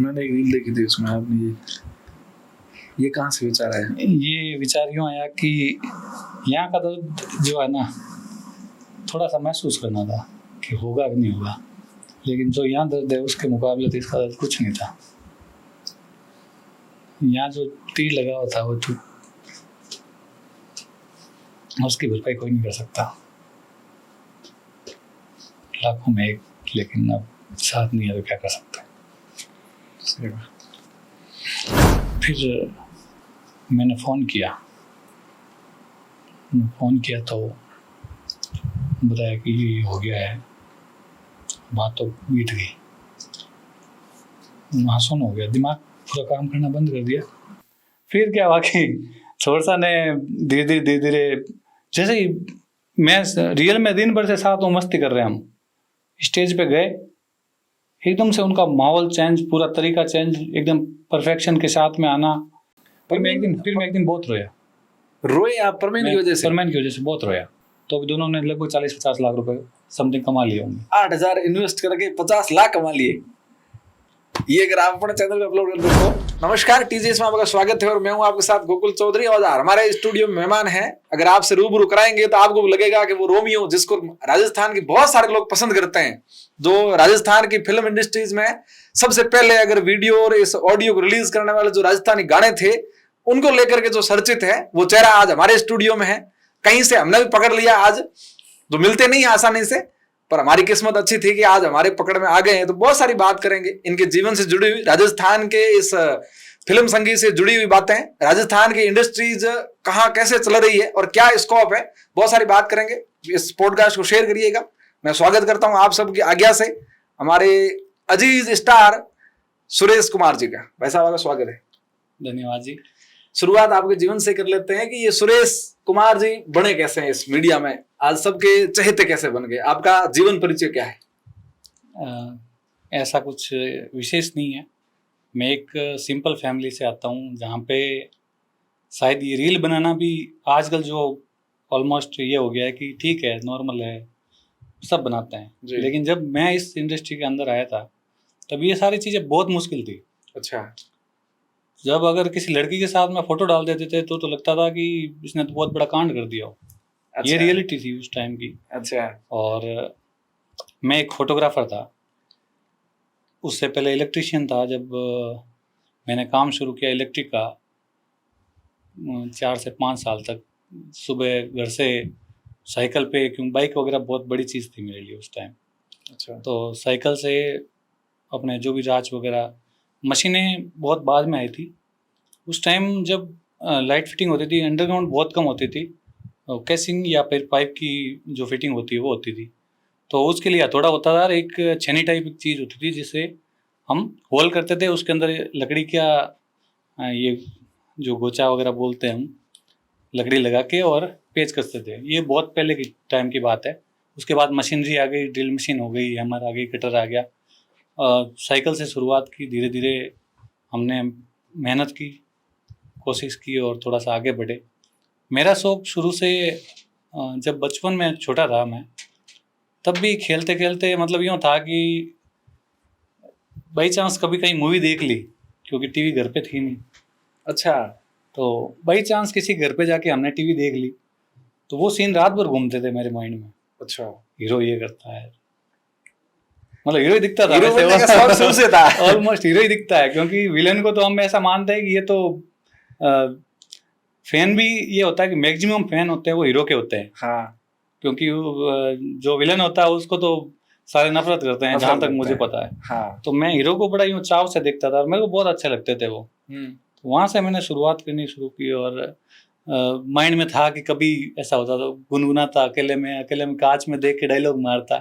मैंने एक रील देखी थी, उसमें आपने ये कहाँ से विचार आया? ये विचार यूँ आया कि यहाँ का दर्द जो है ना, थोड़ा सा महसूस करना था कि होगा कि नहीं होगा, लेकिन जो यहाँ दर्द है उसके मुकाबले तो इसका दर्द कुछ नहीं था। यहाँ जो तीर लगा हुआ था वो तो उसकी भरपाई कोई नहीं कर सकता, लाखों में एक, लेकिन अब साथ नहीं है तो क्या कर सकते। फिर मैंने फ़ोन किया तो बताया कि ये हो गया है। बात तो बीत गई, मासूम हो गया, दिमाग पूरा काम करना बंद कर दिया। फिर क्या हुआ कि छोरसा ने धीरे धीरे जैसे ही मैं रियल में दिन भर से साथ में मस्ती कर रहे हैं, हम स्टेज पे गए, एकदम से उनका माहौल चेंज, पूरा तरीका चेंज, एकदम परफेक्शन के साथ में आना। फिर मैं एक दिन बहुत रोए आप परमेन की वजह से? परमेन की वजह से बहुत रोया। तो दोनों ने लगभग 40-50 लाख रुपए समथिंग कमा लिए होंगे। 8,000 इन्वेस्ट करके 50 लाख कमा लिए। ये अगर आप अपने चैनल पे अपलोड कर दो। नमस्कार, टीजीएस में आपका स्वागत है और मैं हूं आपके साथ गोकुल चौधरी। और हमारे स्टूडियो में मेहमान हैं, अगर आपसे रूबरू कराएंगे तो आपको लगेगा कि वो रोमियो, जिसको राजस्थान के बहुत सारे लोग पसंद करते हैं, जो राजस्थान की फिल्म इंडस्ट्रीज में सबसे पहले अगर वीडियो और इस ऑडियो को रिलीज करने वाले जो राजस्थानी गाने थे, उनको लेकर के जो चर्चित है, वो चेहरा आज हमारे स्टूडियो में है। कहीं से हमने भी पकड़ लिया आज, जो मिलते नहीं आसानी से, पर हमारी किस्मत अच्छी थी कि आज हमारे पकड़ में आ गए हैं। तो बहुत सारी बात करेंगे इनके जीवन से जुड़ी हुई, राजस्थान के इस फिल्म संगीत से जुड़ी हुई बातें, राजस्थान की इंडस्ट्रीज कहाँ कैसे चल रही है और क्या स्कोप है, बहुत सारी बात करेंगे। इस पॉडकास्ट को शेयर करिएगा। मैं स्वागत करता हूं आप सबकी आज्ञा से हमारे अजीज स्टार सुरेश कुमार जी का। भाई साहब, आपका स्वागत है। धन्यवाद जी। शुरुआत आपके जीवन से कर लेते हैं कि ये सुरेश कुमार जी बने कैसे हैं इस मीडिया में, आज सबके चहेते कैसे बन गए? आपका जीवन परिचय क्या है? ऐसा कुछ विशेष नहीं है। मैं एक सिंपल फैमिली से आता हूँ, जहाँ पे शायद ये रील बनाना भी आजकल जो ऑलमोस्ट ये हो गया है कि ठीक है, नॉर्मल है, सब बनाते हैं। लेकिन जब मैं इस इंडस्ट्री के अंदर आया था, तब ये सारी चीज़ें बहुत मुश्किल थी। अच्छा। जब अगर किसी लड़की के साथ में फोटो डाल देते थे तो लगता था कि इसने तो बहुत बड़ा कांड कर दिया हो। अच्छा। ये रियलिटी थी उस टाइम की। अच्छा। और मैं एक फोटोग्राफर था, उससे पहले इलेक्ट्रिशियन था। जब मैंने काम शुरू किया इलेक्ट्रिक का, 4 से 5 साल तक सुबह घर से साइकिल पे, क्यों बाइक वगैरह बहुत बड़ी चीज़ थी मेरे लिए उस टाइम। अच्छा। तो साइकिल से अपने जो भी राज वगैरह, मशीनें बहुत बाद में आई थी। उस टाइम जब लाइट फिटिंग होती थी, अंडरग्राउंड बहुत कम होती थी, कैसिंग या फिर पाइप की जो फिटिंग होती है वो होती थी। तो उसके लिए थोड़ा होता था, एक छेनी टाइप की चीज़ होती थी जिसे हम होल करते थे, उसके अंदर लकड़ी का ये जो गोचा वगैरह बोलते हैं हम, लकड़ी लगा के और पेच कसते थे। ये बहुत पहले की टाइम की बात है। उसके बाद मशीनरी आ गई, ड्रिल मशीन हो गई, हैमर आ गई, कटर आ गया। साइकिल से शुरुआत की, धीरे धीरे हमने मेहनत की, कोशिश की और थोड़ा सा आगे बढ़े। मेरा शौक़ शुरू से, जब बचपन में छोटा था मैं, तब भी खेलते खेलते, मतलब यूँ था कि बाई चांस कभी कहीं मूवी देख ली, क्योंकि टीवी घर पे थी नहीं। अच्छा। तो बाई चांस किसी घर पे जाके हमने टीवी देख ली, तो वो सीन रात भर घूमते थे मेरे माइंड में। अच्छा। हीरो ये करता है, मतलब हीरो ही दिखता था, शुरू से था ऑलमोस्ट हीरो ही दिखता है, क्योंकि विलन को तो हम ऐसा मानते हैं कि ये तो फैन भी ये होता है कि मैक्सिमम फैन होते हैं वो हीरो के होते हैं। हाँ। क्योंकि जो विलन होता है उसको तो सारे नफरत करते हैं, जहाँ तक मुझे पता है। हाँ। तो मैं हीरो को बड़ा यूँ चाव से देखता था और मेरे को बहुत अच्छे लगते थे वो। तो वहाँ से मैंने शुरुआत करनी शुरू की और माइंड में था कि कभी ऐसा होता था, गुनगुनाता अकेले में कांच में देख के डायलॉग मारता,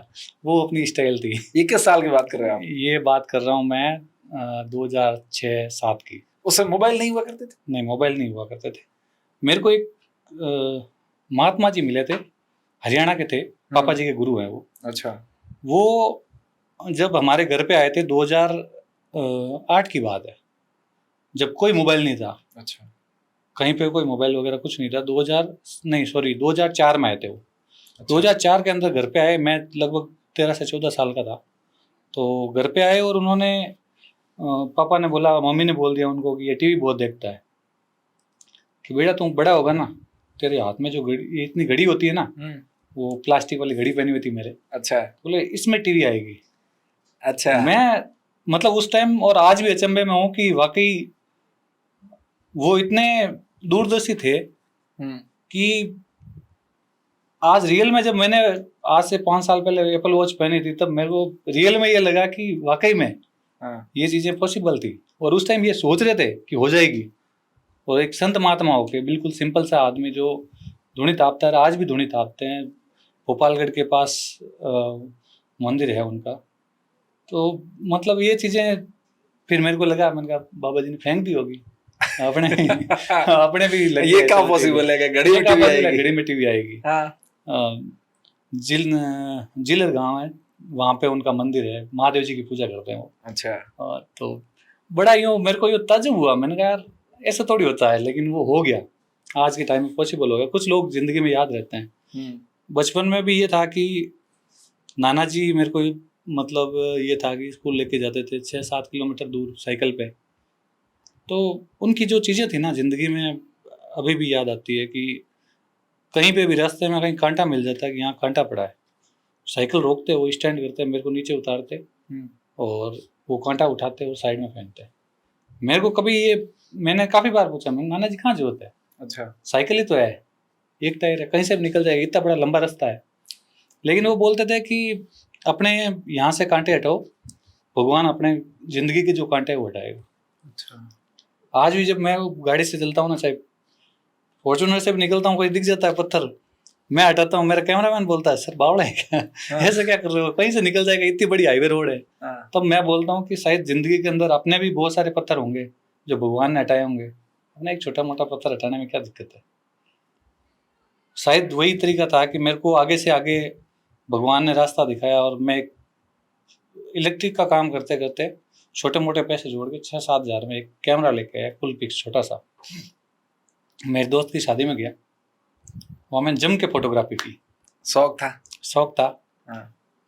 वो अपनी स्टाइल थी। ये किस साल की बात कर रहे हैं आप? ये बात कर रहा हूँ मैं 2006-07 की। उस समय मोबाइल नहीं हुआ करते थे? नहीं, मोबाइल नहीं हुआ करते थे। मेरे को एक महात्मा जी मिले थे, हरियाणा के थे, पापा जी के गुरु हैं वो। अच्छा। वो जब हमारे घर पे आए थे, 2008 की बात है, जब कोई मोबाइल नहीं था। अच्छा। कहीं पे कोई मोबाइल वगैरह कुछ नहीं था। 2004 में आए थे वो। अच्छा। 2004 के अंदर घर पे आए, मैं लगभग 13 से 14 साल का था। तो घर पे आए और उन्होंने पापा ने बोला, मम्मी ने बोल दिया उनको कि ये टीवी बहुत देखता है, कि बेटा तुम बड़ा होगा ना, तेरे हाथ में जो घड़ी, ये इतनी घड़ी होती है ना, वो प्लास्टिक वाली घड़ी पहनी हुई थी मेरे, अच्छा बोले इसमें टीवी आएगी। अच्छा। मैं मतलब उस टाइम और आज भी अचंभे में हूँ कि वाकई वो इतने दूरदर्शी थे कि आज रियल में, जब मैंने आज से 5 साल पहले एप्पल वॉच पहनी थी, तब मेरे को रियल में ये लगा कि वाकई में ये चीजें पॉसिबल थी। और उस टाइम ये सोच रहे थे कि हो जाएगी, और एक संत महात्मा होके बिल्कुल सिंपल सा आदमी जो धूनी तापता है, आज भी धूनी तापते हैं, भोपालगढ़ के पास मंदिर है उनका। तो मतलब ये चीजें फिर मेरे को लगा, मैंने कहा बाबा जी ने फेंक दी होगी अपने अपने भी लग ये क्या पॉसिबल है कि घड़ी में टीवी आएगी? घड़ी में टीवी आएगी। जिलर गांव है, वहाँ पे उनका मंदिर है, महादेव जी की पूजा करते हैं वो। अच्छा। तो बड़ा यूँ मेरे को यूँ ताज्जुब हुआ, मैंने कहा यार ऐसा थोड़ी होता है, लेकिन वो हो गया, आज के टाइम में पॉसिबल हो गया। कुछ लोग जिंदगी में याद रहते हैं। बचपन में भी ये था कि नाना जी मेरे को मतलब ये था कि स्कूल लेके जाते थे 6-7 किलोमीटर दूर साइकिल पे, तो उनकी जो चीज़ें थी ना जिंदगी में अभी भी याद आती है कि कहीं पे भी रास्ते में कहीं कांटा मिल जाता है कि यहाँ कांटा पड़ा है, साइकिल रोकते, वो स्टैंड करते, मेरे को नीचे उतारते और वो कांटा उठाते, वो साइड में फेंकते। मेरे को कभी ये, मैंने काफ़ी बार पूछा, मैं नाना जी कहाँ जरूरत है, अच्छा साइकिल ही तो है, एक टायर है, कहीं से भी निकल जाएगा, इतना बड़ा लंबा रास्ता है। लेकिन वो बोलते थे कि अपने यहाँ से कांटे हटाओ, भगवान अपने ज़िंदगी के जो कांटे हैं वो हटाएगा। अच्छा। आज भी जब मैं गाड़ी से चलता हूँ ना, चाहे फॉर्चूनर से भी निकलता हूँ, कोई दिख जाता है पत्थर, मैं हटाता हूँ, मेरा कैमरामैन बोलता है सर बावड़ा है क्या, ऐसे क्या कर रहे हो, कहीं से निकल जाएगा, इतनी बड़ी हाईवे रोड है। तब मैं बोलता हूँ कि शायद जिंदगी के अंदर अपने भी बहुत सारे पत्थर होंगे जो भगवान ने हटाए होंगे, अपना एक छोटा मोटा पत्थर हटाने में क्या दिक्कत है। शायद वही तरीका था कि मेरे को आगे से आगे भगवान ने रास्ता दिखाया, और मैं इलेक्ट्रिक का काम करते करते छोटे मोटे पैसे जोड़ के 6-7 हज़ार में एक कैमरा लेके आया, फुल पिक्स छोटा सा। मेरे दोस्त की शादी में गया, वहाँ मैंने जम के फोटोग्राफी की। शौक था।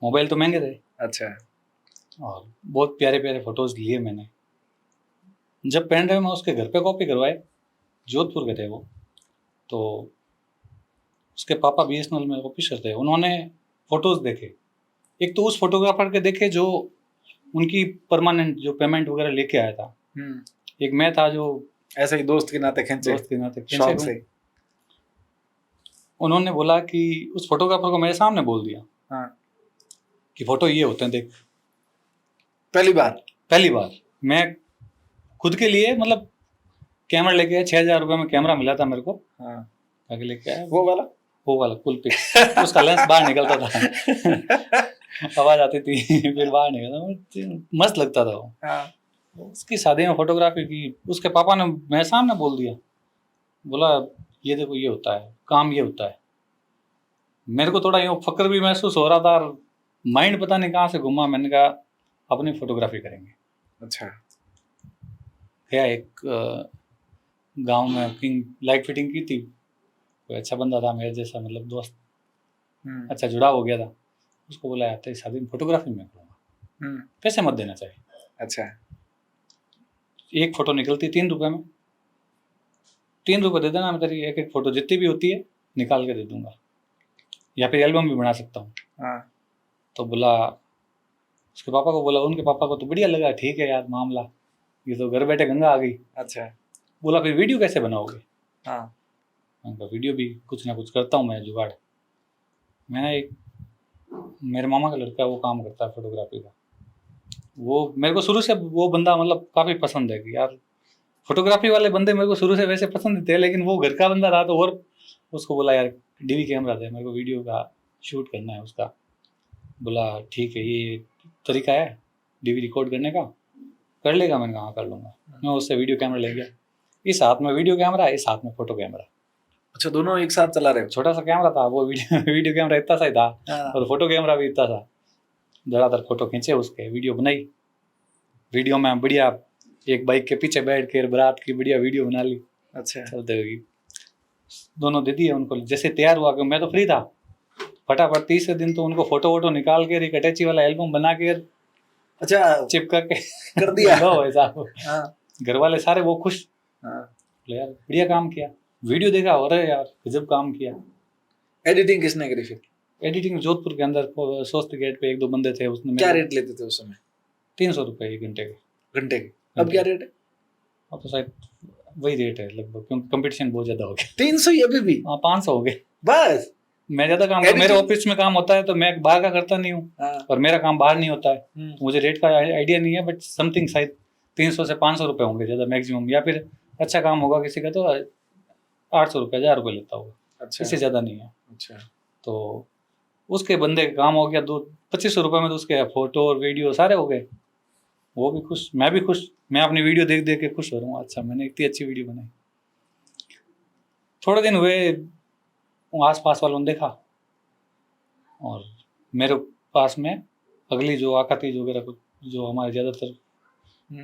मोबाइल तो महंगे थे। अच्छा। और बहुत प्यारे प्यारे फोटोज लिए मैंने। जब पेन ड्राइव में उसके घर पे कॉपी करवाए, जोधपुर के थे वो, तो उसके पापा BSNL में ऑफिसर थे, उन्होंने फोटोज देखे, एक तो उस फोटोग्राफर के देखे जो उनकी परमानेंट जो पेमेंट वगैरह लेके आया था, एक मैं था जो ऐसे ही दोस्त के नाते खींचे शौक से। उन्होंने बोला कि उस फोटोग्राफर को मेरे सामने बोल दिया कि फोटो ये होते हैं देख। पहली बार मैं खुद के लिए मतलब कैमरा लेके आया, 6,000 रुपये में कैमरा मिला था मेरे को, आगे लेके आया, वो वाला फुल पिक्स, उसका लेंस बाहर निकलता था आवाज आती थी फिर बाहर निकलता, मस्त लगता था वो। उसकी शादी में फोटोग्राफी की, उसके पापा ने मेरे सामने बोल दिया, बोला ये देखो ये होता है काम, ये होता है। मेरे को थोड़ा यूँ फक्र भी महसूस हो रहा था, माइंड पता नहीं कहाँ से घुमा, मैंने कहा अपनी फोटोग्राफी करेंगे। अच्छा। क्या एक गांव में किंग लाइट फिटिंग की थी, कोई अच्छा बंदा था मेरे जैसा, मतलब दोस्त अच्छा जुड़ा हो गया था, उसको बोला यार तेरी शादी में फोटोग्राफी में करूँगा, पैसे मत देना चाहिए। अच्छा। एक फोटो निकलती 3 रुपये में, 3 रुपये दे देना, मैं तेरी एक फोटो जितनी भी होती है निकाल के दे दूंगा, या फिर एल्बम भी बना सकता हूँ। तो बोला, उसके पापा को बोला, उनके पापा को तो बढ़िया लगा, ठीक है यार मामला, ये तो घर बैठे गंगा आ गई। अच्छा। बोला फिर वीडियो कैसे बनाओगे? मैंने वीडियो भी कुछ ना कुछ करता हूँ मैं जुगाड़। मैंने एक मेरे मामा का लड़का वो काम करता है फोटोग्राफी का, वो मेरे को शुरू से वो बंदा मतलब काफ़ी पसंद है कि यार फोटोग्राफी वाले बंदे मेरे को शुरू से वैसे पसंद थे, लेकिन वो घर का बंदा रहा तो और उसको बोला यार DV कैमरा दे, मेरे को वीडियो का शूट करना है उसका। बोला ठीक है, ये तरीका है DV रिकॉर्ड करने का, कर लेगा? मैंने कहा हाँ कर लूँगा। मैं उससे वीडियो कैमरा ले गया, इस हाथ में वीडियो कैमरा, इस हाथ में फोटो कैमरा। अच्छा, दोनों एक साथ चला रहे हो? छोटा सा कैमरा था वो, वीडियो कैमरा इतना सा ही था और फोटो कैमरा भी इतना सा। ज़्यादातर फोटो खींचे उसके, वीडियो बनाई। वीडियो में बढ़िया एक बाइक के पीछे बैठ कर बारात की बढ़िया वीडियो बना ली। अच्छा। चलते हुए दोनों दे दिए उनको। जैसे तैयार हुआ कि मैं तो फ्री था, फटाफट तीसरे दिन तो उनको फोटो वोटो निकाल कर एक अटैची वाला एल्बम बना कर अच्छा, चिपका के कर दिया। लो भाई साहब। हाँ घर वाले सारे वो खुश, हाँ। बोले यार बढ़िया काम किया, वीडियो देखा, हो रहे यार गजब काम किया। एडिटिंग किसने करी फिर? एडिटिंग जोधपुर के अंदर सोस्त गेट पे 1-2 बंदे थे, उसने क्या रेट लेते थे उस समय? 300 रुपये 1 घंटे के। घंटे के? अब क्या रेट है? अब तो शायद वही रेट है लगभग, क्योंकि कंपटीशन बहुत ज्यादा हो गया। 300 ही अभी भी? हाँ 500 हो गए। बस? मैं ज्यादा काम मेरे Editing- ऑफिस में काम होता है तो मैं बाहर का करता नहीं हूँ, हाँ। और मेरा काम बाहर नहीं होता है, हम्म। तो मुझे रेट का आइडिया नहीं है, बट समथिंग शायद 300 से 500 रुपये होंगे ज़्यादा मैक्सिमम, या फिर अच्छा काम होगा किसी का तो 800 रुपये 1000 रुपये लेता होगा, अच्छा इससे ज़्यादा नहीं है। अच्छा। तो उसके बंदे का काम हो गया 2500 रुपये में, तो उसके फोटो और वीडियो सारे हो गए। वो भी खुश, मैं भी खुश, मैं अपनी वीडियो देख देख के खुश हो रहा हूँ, अच्छा मैंने इतनी अच्छी वीडियो बनाई। थोड़े दिन हुए, आस पास वालों ने देखा, और मेरे पास में अगली जो आकातीज वगैरह जो हमारे ज़्यादातर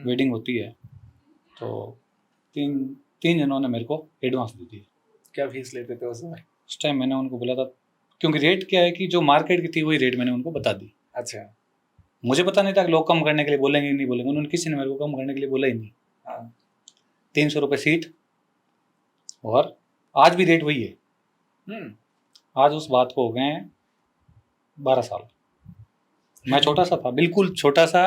वेडिंग होती है, तो तीन जनों ने मेरे को एडवांस दे दिया। क्या फीस लेते थे उस समय? उस टाइम मैंने उनको बोला था, क्योंकि रेट क्या है कि जो मार्केट की थी वही रेट मैंने उनको बता दी। अच्छा। मुझे पता नहीं था कि लोग कम करने के लिए बोलेंगे नहीं बोलेंगे, उन्होंने किसी ने मेरे को कम करने के लिए बोला ही नहीं। हाँ। 300 रुपये सीट, और आज भी रेट वही है। आज उस बात को हो गए 12 साल। मैं छोटा सा था, बिल्कुल छोटा सा,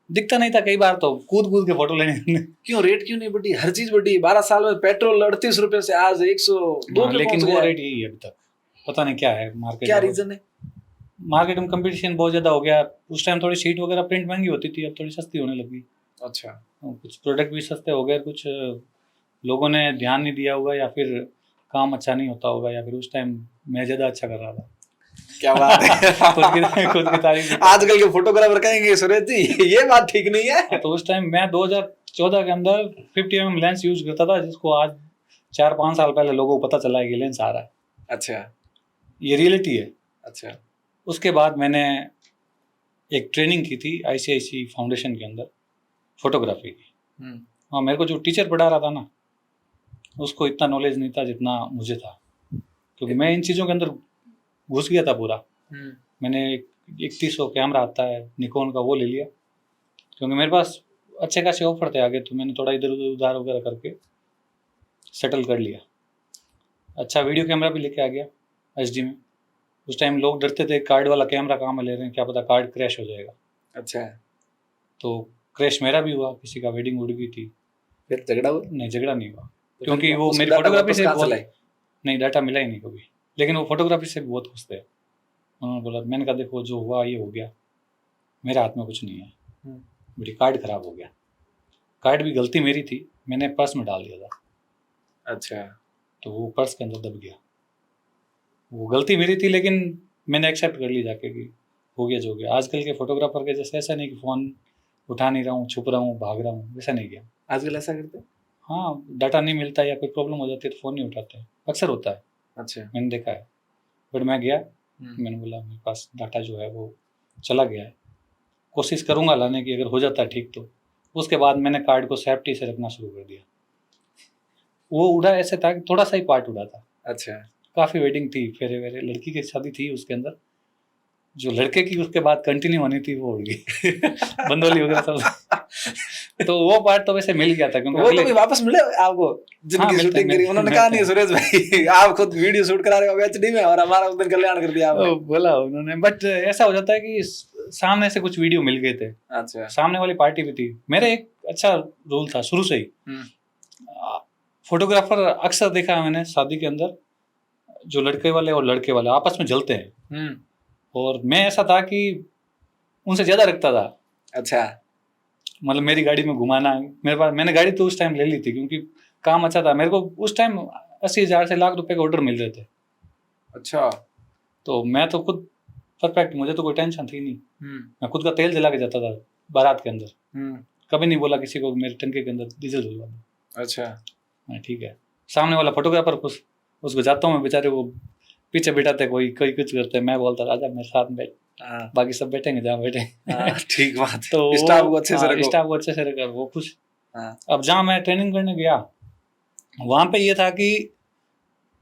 दिखता नहीं था, कई बार तो कूद कूद के फोटो लेने। क्यों रेट क्यों नहीं बढ़ी? हर चीज बढ़ी। 12 साल में पेट्रोल 38 रुपए से आज 102 पे लेकिन पहुंच वो गया। रेट यही है अभी तक, पता नहीं क्या है मार्केट। क्या रीजन है? मार्केट में कंपटीशन बहुत ज़्यादा हो गया। उस टाइम थोड़ी शीट वगैरह प्रिंट महंगी होती थी, अब थोड़ी सस्ती होने लगी। अच्छा। कुछ प्रोडक्ट भी सस्ते हो गए, कुछ लोगों ने ध्यान नहीं दिया होगा, या फिर काम अच्छा नहीं होता होगा, या फिर उस टाइम मैं ज़्यादा अच्छा कर रहा था। क्या बात है। खुद की तारीफ। आजकल के फोटोग्राफर कहेंगे सुरेश जी ये बात ठीक नहीं है। तो उस टाइम मैं 2014 के अंदर 50 mm लेंस यूज करता था, जिसको आज 4-5 साल पहले लोगों को पता चला है कि लेंस आ रहा है। अच्छा। ये रियलिटी है। अच्छा। उसके बाद मैंने एक ट्रेनिंग की थी ICIC फाउंडेशन के अंदर, फोटोग्राफी की। हाँ, मेरे को जो टीचर पढ़ा रहा था ना, उसको इतना नॉलेज नहीं था जितना मुझे था, क्योंकि मैं इन चीज़ों के अंदर घुस गया था पूरा। मैंने 3100 कैमरा आता है निकॉन का, वो ले लिया, क्योंकि मेरे पास अच्छे खासे ऑफर थे आगे, तो मैंने थोड़ा इधर उधर उधार वगैरह करके सेटल कर लिया। अच्छा वीडियो कैमरा भी लेके आ गया HD में। उस टाइम लोग डरते थे कार्ड वाला कैमरा कहाँ में ले रहे हैं, क्या पता कार्ड क्रैश हो जाएगा। अच्छा। तो क्रैश मेरा भी हुआ, किसी का वेडिंग उड़ गई थी। फिर झगड़ा हुआ? नहीं, झगड़ा नहीं हुआ, तो क्योंकि फिर वो उसको मेरी डाटा फोटोग्राफी वापस से कहाँ बहुत, लाई? नहीं डाटा मिला ही नहीं कभी, लेकिन वो फोटोग्राफी से भी बहुत खुश थे। उन्होंने बोला, मैंने कहा देखो जो हुआ ये हो गया, मेरे हाथ में कुछ नहीं है, मेरी कार्ड खराब हो गया। कार्ड भी गलती मेरी थी, मैंने पर्स में डाल दिया था। अच्छा। तो वो पर्स के अंदर दब गया। वो गलती मेरी थी, लेकिन मैंने एक्सेप्ट कर ली जाके कि हो गया जो हो गया। आजकल के फोटोग्राफर के जैसे ऐसा नहीं कि फ़ोन उठा नहीं रहा हूँ, छुप रहा हूँ, भाग रहा हूँ, वैसा नहीं किया। आजकल ऐसा करते हैं? हाँ, डाटा नहीं मिलता या कोई प्रॉब्लम हो जाती है तो फ़ोन नहीं उठाते, अक्सर होता है, अच्छा। मैंने देखा है। बट मैं गया, मैंने बोला मेरे पास डाटा जो है वो चला गया है, कोशिश करूँगा लाने की, अगर हो जाता है ठीक। तो उसके बाद मैंने कार्ड को सेफ्टी से रखना शुरू कर दिया। वो उड़ा ऐसे था कि थोड़ा सा ही पार्ट उड़ा था। अच्छा। काफ़ी वेडिंग थी, फेरे वेरे, लड़की की शादी थी उसके अंदर, जो लड़के की उसके बाद कंटिन्यू होनी थी वो उड़ गई। बंदोली वगैरह सब। तो वो पार्ट तो वैसे मिल गया था, क्योंकि वो तो भी वापस मिले आपको जिनकी हाँ, मिलते शूटिंग करी? हैं, उन्होंने मिलते कहा नहीं हैं। सुरेश भाई आप खुद वीडियो शूट करा रहे हो HD में और हमारा उस दिन कल्याण कर दिया आपने। बोला उन्होंने, बट ऐसा हो जाता है कि सामने से कुछ वीडियो मिल गए थे। अच्छा। सामने वाली पार्टी भी थी। मेरा एक अच्छा रूल था शुरू से ही, फोटोग्राफर अक्सर देखा है मैंने शादी के अंदर, जो लड़के वाले और लड़के वाले आपस में जलते हैं, और मैं ऐसा था कि उनसे ज्यादा रखता था। अच्छा। मतलब मेरी गाड़ी में घुमाना, मेरे पास, मैंने गाड़ी तो उस टाइम ले ली थी क्योंकि काम अच्छा था मेरे को। उस टाइम 80,000 से लाख रुपए के ऑर्डर मिल रहे थे। अच्छा। तो मैं तो खुद परफेक्ट, मुझे तो कोई टेंशन थी नहीं। मैं खुद का तेल जला के जाता था बारात के अंदर, कभी नहीं बोला किसी को मेरे टंके के अंदर डीजल डलवा दो। अच्छा। ठीक है। सामने वाला फोटोग्राफर खुश, उसको जाता हूँ मैं, बेचारे वो पीछे बिठाते, कोई कोई कुछ करते, मैं बोलता राजा मेरे साथ बैठ, बाकी सब बैठेंगे जहाँ बैठे। ठीक बात। तो स्टाफ को अच्छे से रखो। स्टाफ को अच्छे से रखा, वो खुश। अब जहाँ मैं ट्रेनिंग करने गया, वहाँ पे ये था कि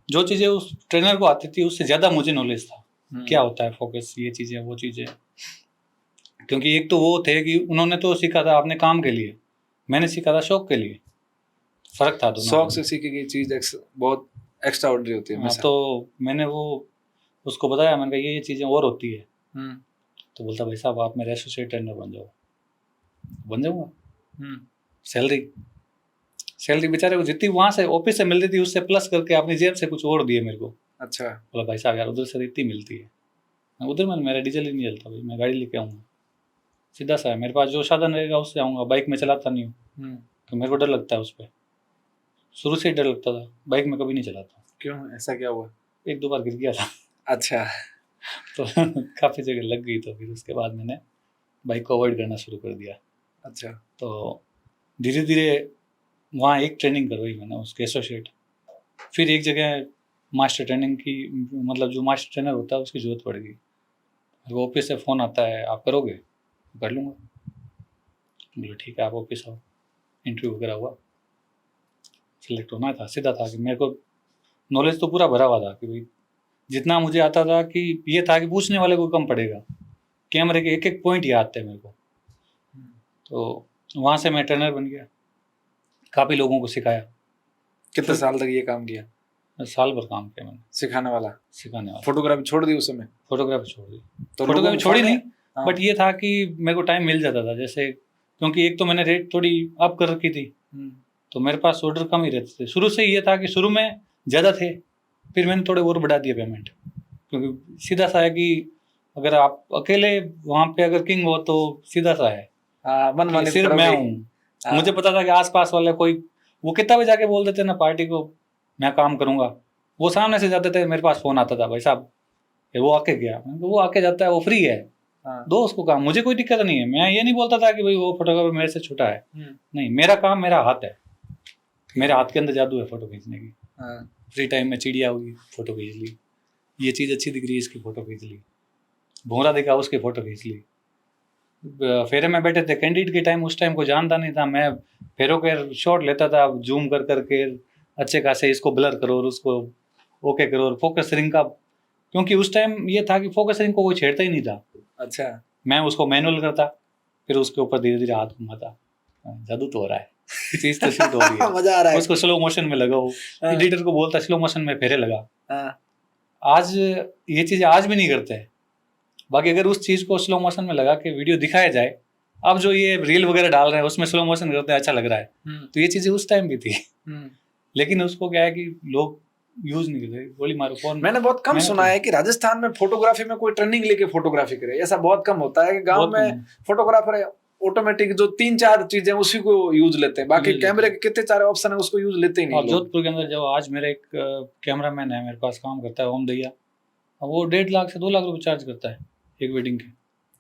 जो चीज़ें उस ट्रेनर को आती थी उससे ज़्यादा मुझे नॉलेज था, क्या होता है फोकस, ये चीज़ें वो चीज़ें। क्योंकि एक तो वो थे कि उन्होंने तो सीखा था अपने काम के लिए, मैंने सीखा था शौक के लिए, फर्क था दोनों शौक में। से सीखी गई चीज बहुत एक्स्ट्रा ऑर्डिनरी होती है हाँ, हमेशा। तो मैंने वो उसको बताया, मैंने कहा ये चीज़ें और होती है। हम्म तो बोलता भाई साहब आप मेरे एसोसिएट ट्रेनर बन जाओ। बन जाऊँगा। हम्म सैलरी बेचारे को जितनी वहाँ से ऑफिस से मिल रही थी उससे प्लस करके अपनी जेब से कुछ और दिए मेरे को। अच्छा। बोला भाई साहब यार उधर से इतनी मिलती है, उधर में मेरा डीजल ही नहीं चलता भाई, मैं गाड़ी लेके आऊँगा, सीधा सा है, मेरे पास जो साधन रहेगा उससे आऊँगा, बाइक में चलाता नहीं हूँ तो मेरे को डर लगता है उस पर, शुरू से ही डर लगता था, बाइक में कभी नहीं चलाता। क्यों, ऐसा क्या हुआ? 1-2 बार गिर गया था अच्छा। तो काफ़ी जगह लग गई, तो फिर उसके बाद मैंने बाइक को अवॉइड करना शुरू कर दिया। अच्छा। तो धीरे धीरे वहाँ एक ट्रेनिंग करवाई मैंने उसके एसोसिएट, फिर एक जगह मास्टर ट्रेनिंग की, मतलब जो मास्टर ट्रेनर होता है उसकी ज़रूरत पड़ गई। वो ऑफिस से फ़ोन आता है आप करोगे? कर लूँगा। बोले ठीक है आप ऑफिस आओ, इंटरव्यू वगैरह हुआ, सिलेक्ट होना था, सीधा था कि मेरे को नॉलेज तो पूरा भरा हुआ था कि भाई जितना मुझे आता था कि ये था कि पूछने वाले को कम पड़ेगा, कैमरे के एक एक पॉइंट याद थे मेरे को। तो वहाँ से मैं ट्रेनर बन गया, काफ़ी लोगों को सिखाया। कितने साल तक ये काम किया? साल भर काम किया मैंने सिखाने वाला? सिखाने वाला। फोटोग्राफी छोड़ दी उस समय? फोटोग्राफी छोड़ दी, तो फोटोग्राफी छोड़ी नहीं, हाँ। बट ये था कि मेरे को टाइम मिल जाता था, जैसे क्योंकि एक तो मैंने रेट थोड़ी अप कर रखी थी, तो मेरे पास ऑर्डर कम ही रहते थे। शुरू से ये था कि शुरू में ज़्यादा थे, फिर मैंने थोड़े और बढ़ा दिए पेमेंट, क्योंकि सीधा सा है कि अगर आप अकेले वहाँ पे अगर किंग हो तो सीधा सा है मन माने सिर्फ मैं हूँ। मुझे पता था कि आसपास वाले कोई वो कितना भी जाके बोल देते ना पार्टी को मैं काम करूँगा, वो सामने से जाते थे, मेरे पास फ़ोन आता था भाई साहब वो आके गया, वो आके जाता है, वो फ्री है, दो उसको काम, मुझे कोई दिक्कत नहीं है। मैं ये नहीं बोलता था कि भाई वो फोटोग्राफर मेरे से छोटा है, नहीं, मेरा काम मेरा हाथ है, मेरे हाथ के अंदर जादू है फोटो खींचने की। फ्री टाइम में चिड़िया हुई फोटो खींच ली, ये चीज़ अच्छी दिख रही है इसकी फ़ोटो खींच ली, भोंरा दिखा उसकी फ़ोटो खींच ली। फेरे में बैठे थे, कैंडिडेट के टाइम उस टाइम को जानता नहीं था, मैं फेरों के शॉट लेता था, जूम कर करके अच्छे खासे, इसको ब्लर करो और उसको ओके करो, और फोकस रिंग का, क्योंकि उस टाइम ये था कि फोकस रिंग को कोई छेड़ता ही नहीं था। अच्छा। मैं उसको मैनुअल करता, फिर उसके ऊपर धीरे धीरे हाथ घुमाता, जादू तो हो रहा है, चीज़ तो शूट हो रही है मजा आ रहा है। उसको स्लो मोशन में लगाओ, एडिटर को बोलता स्लो मोशन में फेरे लगा। आज ये चीज़ आज भी नहीं करते हैं, बाकी अगर उस चीज़ को स्लो मोशन में लगा के वीडियो दिखाया जाए, अब जो ये रील वगैरह डाल रहे हैं उसमें स्लो मोशन करते हैं, अच्छा लग रहा है, तो ये चीज़ें उस टाइम भी थी। लेकिन उसको क्या है कि लोग यूज नहीं करते, गोली मारो फोन। मैंने बहुत कम सुना है कि राजस्थान में फोटोग्राफी में कोई ट्रेनिंग लेके फोटोग्राफी करे, ऐसा बहुत कम होता है कि गांव में फोटोग्राफर ऑटोमेटिक जो 3-4 चीजें उसी को यूज लेते हैं, बाकी कैमरे के कितने सारे ऑप्शन है उसको यूज लेते ही नहीं। जोधपुर के अंदर जो आज मेरा एक कैमरामैन है मेरे पास काम करता है, ओम दैया, वो 1.5 लाख से 2 लाख रुपए चार्ज करता है एक वेडिंग के।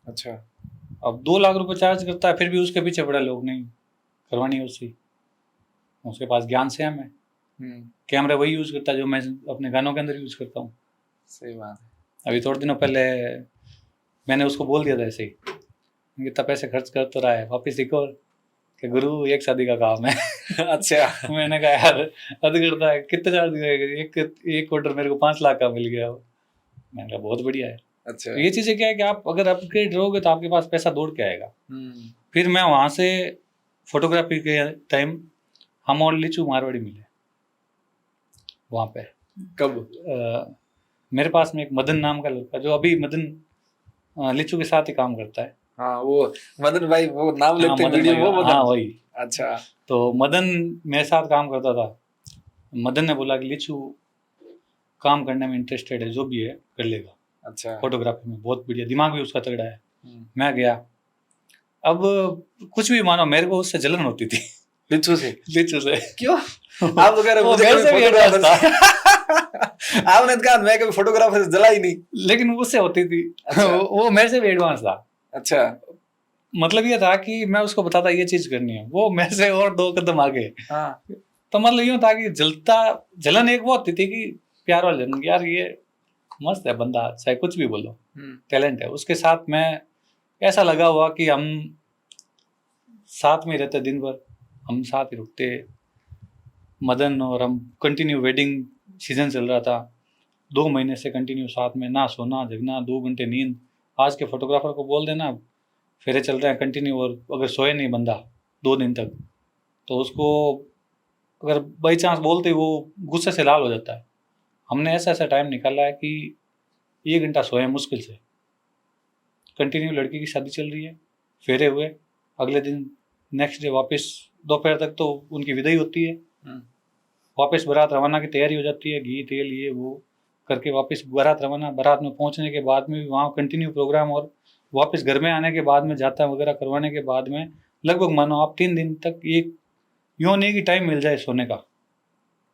अच्छा। अब 2 लाख रुपए चार्ज करता है, फिर भी उसके पीछे बड़े लोग नहीं करवानी है उससे, उसके पास ज्ञान से है, कैमरा वही यूज करता है जो मैं अपने गानों के अंदर यूज करता हूँ। सही बात है। अभी थोड़े दिनों पहले मैंने उसको बोल दिया था ऐसे ही, इतना पैसे खर्च कर तो रहा है, वापिस देखो कि गुरु एक शादी का काम है। अच्छा। मैंने कहा यार अद करता है, कितने चार्ज करेगा? एक ऑर्डर मेरे को 5 लाख का मिल गया। मैंने कहा बहुत बढ़िया है। अच्छा। तो ये चीज़ें क्या है कि आप अगर अपग्रेड रहोगे तो आपके पास पैसा दौड़ के आएगा। फिर मैं वहाँ से फोटोग्राफी के टाइम हम और लिचू मारवाड़ी मिले वहाँ पे। कब? मेरे पास में एक मदन नाम का लड़का, जो अभी मदन लिचू के साथ ही काम करता है। हाँ, वो मदन भाई, वो नाम लेते हैं वीडियो, वो मदन। हाँ वही। अच्छा। तो मदन मेरे साथ काम करता था। मदन ने बोला कि लिचू काम करने में इंटरेस्टेड है, जो भी है कर लेगा। अच्छा। फोटोग्राफी में बहुत बढ़िया, दिमाग भी उसका तगड़ा है। मैं गया, अब कुछ भी मानो मेरे को उससे जलन होती थी। लिचू से? लिचू से। क्यों? आप तो कह रहे मुझे फोटोग्राफर आपने कहा मैं कभी फोटोग्राफर से जला ही नहीं, लेकिन उससे होती थी। अच्छा। वो मेरे से भी एडवांस था। अच्छा। मतलब ये था कि मैं उसको बताता ये चीज करनी है, वो मेरे से और 2 कदम आगे। हाँ। तो मतलब यूँ था कि जलन एक वो होती थी कि प्यार वाली जलन, यार ये मस्त है बंदा, चाहे कुछ भी बोलो, टैलेंट है। उसके साथ मैं ऐसा लगा हुआ कि हम साथ में रहते, दिन भर हम साथ ही रुकते, मदन और हम कंटिन्यू, वेडिंग सीजन चल रहा था, 2 महीने से कंटिन्यू साथ में, ना सोना जगना, 2 घंटे नींद। आज के फोटोग्राफर को बोल देना फेरे चल रहे हैं कंटिन्यू, और अगर सोए नहीं बंदा 2 दिन तक तो उसको अगर बाई चांस बोलते वो गुस्से से लाल हो जाता है। हमने ऐसा ऐसा टाइम निकाला है कि 1 घंटा सोए मुश्किल से। कंटिन्यू लड़की की शादी चल रही है, फेरे हुए, अगले दिन नेक्स्ट डे वापस दोपहर तक तो उनकी विदाई होती है, वापस बारात रवाना की तैयारी हो जाती है, घी तेल ये वो करके वापस बारात रवाना। बारात में पहुंचने के बाद में भी वहाँ कंटिन्यू प्रोग्राम, और वापस घर में आने के बाद में जाता वगैरह करवाने के बाद में लगभग मानो आप 3 दिन तक एक यूँ नहीं कि टाइम मिल जाए सोने का,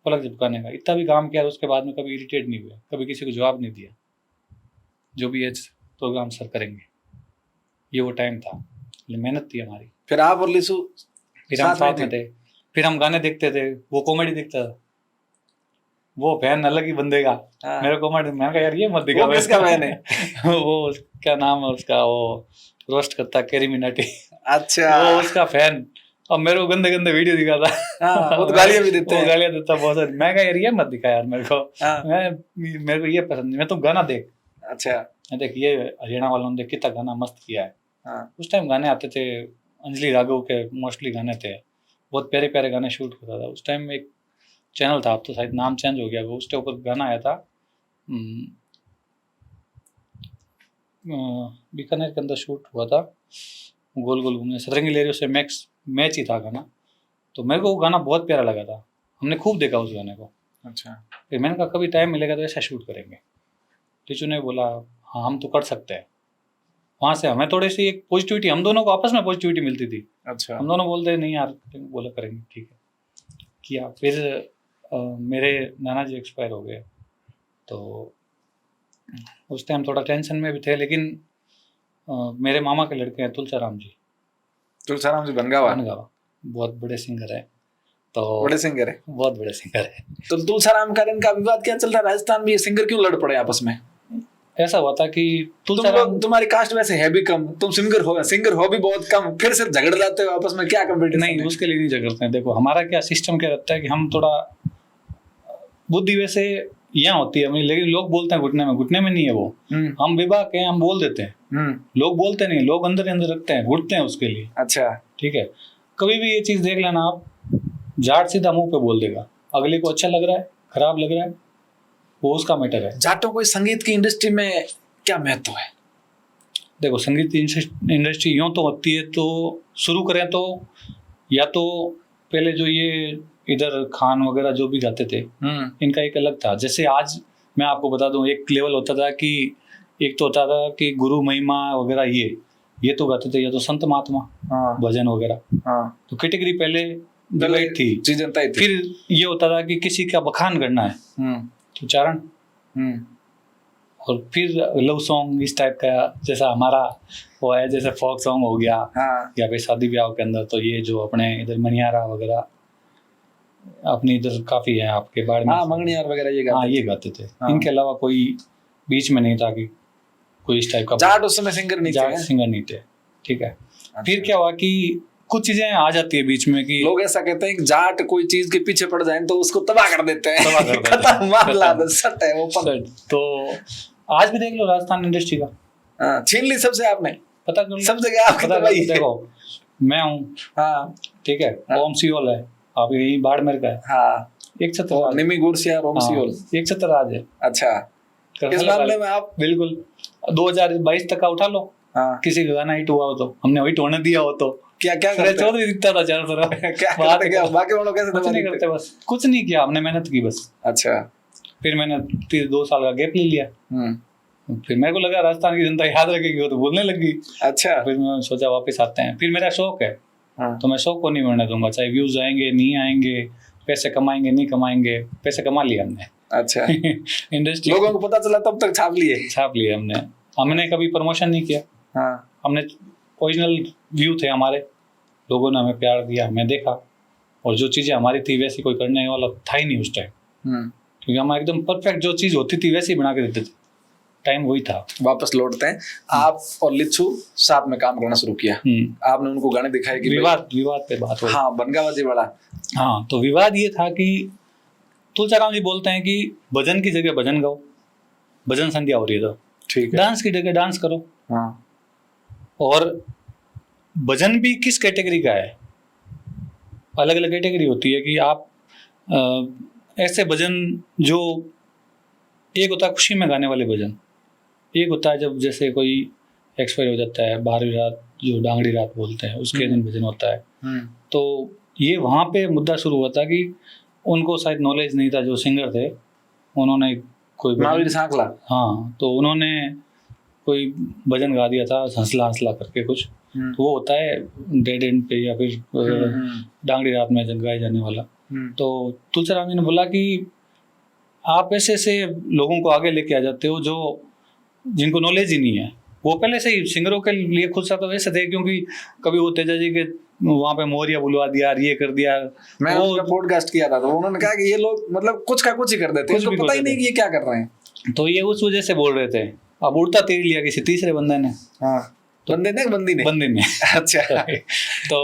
पलक झपकाने का, इतना भी काम किया। उसके बाद में कभी इरिटेट नहीं हुआ, कभी किसी को जवाब नहीं दिया, जो भी एज प्रोग्राम सर करेंगे। ये वो टाइम था, मेहनत थी हमारी। फिर आप और लिसु फिर हम साथ में थे, फिर हम गाने देखते थे, वो कॉमेडी देखता था, वो फैन अलग ही बंदे का। हाँ। मेरे कॉमेडी, मैंने कहा यार ये मत दिखा। वो किसका फैन है? वो क्या नाम है उसका, वो रोस्ट करता कैरी मिनाटी। अच्छा, वो उसका फैन। अब मेरे को गंदे गंदे वीडियो दिखाता। हाँ, वो तो गालियां भी देते हैं। गालियां देता बहुत सारी। मैं कहा यार ये मत दिखा यार मेरे को, हाँ। मेरे को ये पसंद नहीं, मैं तो गाना देख। अच्छा, देख ये हरियाणा वालों ने देख कितना गाना मस्त किया है। हाँ। उस टाइम गाने आते थे, अंजलि राघव के मोस्टली गाने थे, बहुत प्यारे प्यारे गाने शूट होता था। उस टाइम में एक चैनल था, अब तो शायद नाम चेंज हो गया, वो उसके ऊपर गाना आया था, बीकानेर के अंदर शूट हुआ था, गोल गोल घूमने, सतरंगी लहरियों से मैच ही था गाना। तो मेरे को वो गाना बहुत प्यारा लगा था, हमने खूब देखा उस गाने को। अच्छा, फिर मैंने कहा कभी टाइम मिलेगा तो ऐसा शूट करेंगे। टीचू ने बोला हाँ हम तो कर सकते हैं। वहाँ से हमें थोड़ी सी एक पॉजिटिविटी, हम दोनों को आपस में पॉजिटिविटी मिलती थी। अच्छा, हम दोनों बोलते नहीं यार, बोला करेंगे, ठीक है किया। फिर मेरे नाना जी एक्सपायर हो गए, तो उस टाइम थोड़ा टेंशन में भी थे, लेकिन मेरे मामा के लड़के हैं तुलसाराम जी। तुलसाराम जी बनगावा बहुत बड़े सिंगर है, तो बड़े सिंगर है, बहुत बड़े सिंगर है। तो तुलसाराम का इनका विवाद क्या चल रहा है राजस्थान में? ये सिंगर क्यों लड़ पड़े आपस में? ऐसा हुआ था कि तुम्हारी कास्ट वैसे है भी कम, तुम सिंगर हो भी बहुत कम, फिर से झगड़ जाते हो आपस में, क्या कंपटीशन? नहीं, उसके लिए नहीं झगड़ते हैं। देखो हमारा क्या सिस्टम क्या रहता है कि हम थोड़ा बुद्धि वैसे यहाँ होती है, लेकिन लोग बोलते हैं घुटने में नहीं है वो। हम विवाह के हम बोल देते हैं, लोग बोलते नहीं, लोग अंदर अंदर रखते हैं, घुटते हैं उसके लिए। अच्छा, ठीक है, कभी भी ये चीज देख लेना आप, जाट सीधा मुंह पे बोल देगा, अगले को अच्छा लग रहा है खराब लग रहा है वो उसका मैटर है। जाटों को संगीत की इंडस्ट्री में क्या महत्व है? देखो संगीत इंडस्ट्री यूँ तो होती है, तो शुरू करें तो या तो पहले जो ये इधर खान वगैरह जो भी गाते थे इनका एक अलग था। जैसे आज मैं आपको बता दूं, एक लेवल होता था कि एक तो होता था कि गुरु महिमा वगैरह ये तो गाते थे, या तो संत महात्मा भजन वगैरह, तो कैटेगरी पहले डिवाइड थी, चीजें तय थी। फिर ये होता था कि किसी का बखान करना है तो उच्चारण, और फिर लव सॉन्ग इस टाइप का, जैसा हमारा वो है, जैसे फोक सॉन्ग हो गया, या फिर शादी ब्याह के अंदर तो ये जो अपने इधर मनियारा वगैरह अपनी इधर काफी है आपके बारे में, मंगनियार वगैरह ये गाते थे। इनके अलावा कोई बीच में नहीं था कि कोई इस टाइप का। जाट उस समय सिंगर नहीं थे। ठीक है, फिर क्या हुआ कि कुछ चीजें आ जाती है बीच में कि लोग ऐसा कहते हैं कि जाट कोई चीज के पीछे पड़ जाए तो उसको तबाह कर देते हैं, खत्म मामला, सट है वो पर। तो आज भी देख लो राजस्थान इंडस्ट्री का, छीन ली सबसे आपने, पता कर लो सब जगह आपकी तबाही। देखो मैं हूँ, ठीक है, ओम सियोल है, आप यही बाड़मेर का है, एक छत्रराज, निमी गुड़सिया, ओम सियोल, एक छत्रराज है। अच्छा, इस मामले में आप बिल्कुल 2022 तक का उठा लो, किसी का गाना हिट हुआ हो तो हमने वही टोने दिया हो तो क्या चौधरी दिखता था चारों तरफ। क्या बाकी वालों कैसे कुछ नहीं करते, बस कुछ नहीं किया हमने, मेहनत की बस। अच्छा, फिर मैंने 2 साल का गैप ले लिया, फिर मेरे को लगा राजस्थान की जनता याद रखेगी, वो तो बोलने लगी। अच्छा, फिर मैं सोचा वापस आते हैं, फिर मेरा शौक है तो मैं शौक को नहीं मरने दूंगा, चाहे व्यूज आएंगे नहीं आएंगे, पैसे कमाएंगे नहीं कमाएंगे, पैसे कमा लिए हमने। अच्छा इंडस्ट्री लोगों को पता चला तब तक छाप लिए हमने कभी प्रमोशन नहीं किया। हमने ओरिजिनल व्यू थे हमारे, लोगों ने हमें प्यार दिया, हमें देखा, और जो चीजें हमारी थी वैसी कोई करने वाला था ही नहीं उस टाइम, क्योंकि हम एकदम परफेक्ट जो चीज होती थी वैसी बना के देते थे, टाइम वही था। वापस लौटते हैं, आप और लिच्छू साथ में काम करना शुरू किया, आपने उनको गाने दिखाए कि विवाद पे बात हो। बनगावा जी वाला। तो विवाद ये था कि तुलसाराम जी बोलते हैं कि भजन की जगह भजन गाओ, भजन संध्या हो रही है तो ठीक है, डांस की जगह डांस करो। और भजन भी किस कैटेगरी का है, अलग अलग कैटेगरी होती है कि आप ऐसे भजन जो एक होता है खुशी में गाने वाले भजन, एक होता है जब जैसे कोई एक्सपायर हो जाता है 12वीं रात जो डांगड़ी रात बोलते हैं उसके दिन भजन होता है। तो ये वहाँ पे मुद्दा शुरू हुआ था कि उनको शायद नॉलेज नहीं था, जो सिंगर थे उन्होंने कोई महावीर सांकला, हाँ, तो उन्होंने कोई भजन गा दिया था हंसला हंसला करके कुछ, तो वो होता है डेड एंड पे या फिर डांगड़ी रात में गाए जाने वाला। तो तुलसीराम जी ने बोला कि आप ऐसे ऐसे लोगों को आगे लेके आ जाते हो जो जिनको नॉलेज ही नहीं है। वो पहले से ही सिंगरों के लिए खुद सा तो वैसे थे, क्योंकि कभी वो तेजा जी के वहाँ पे मोरिया बुलवा दिया, ये कर दिया। मैं उनका पॉडकास्ट किया था तो उन्होंने कहा कि ये लोग मतलब कुछ का कुछ ही कर देते हैं, उनको पता ही नहीं कि ये क्या कर रहे हैं। तो ये उस वजह से बोल रहे थे। अब उड़ता तीर लिया किसी तीसरे बंदे ने, हाँ, तो बंदी ने अच्छा। तो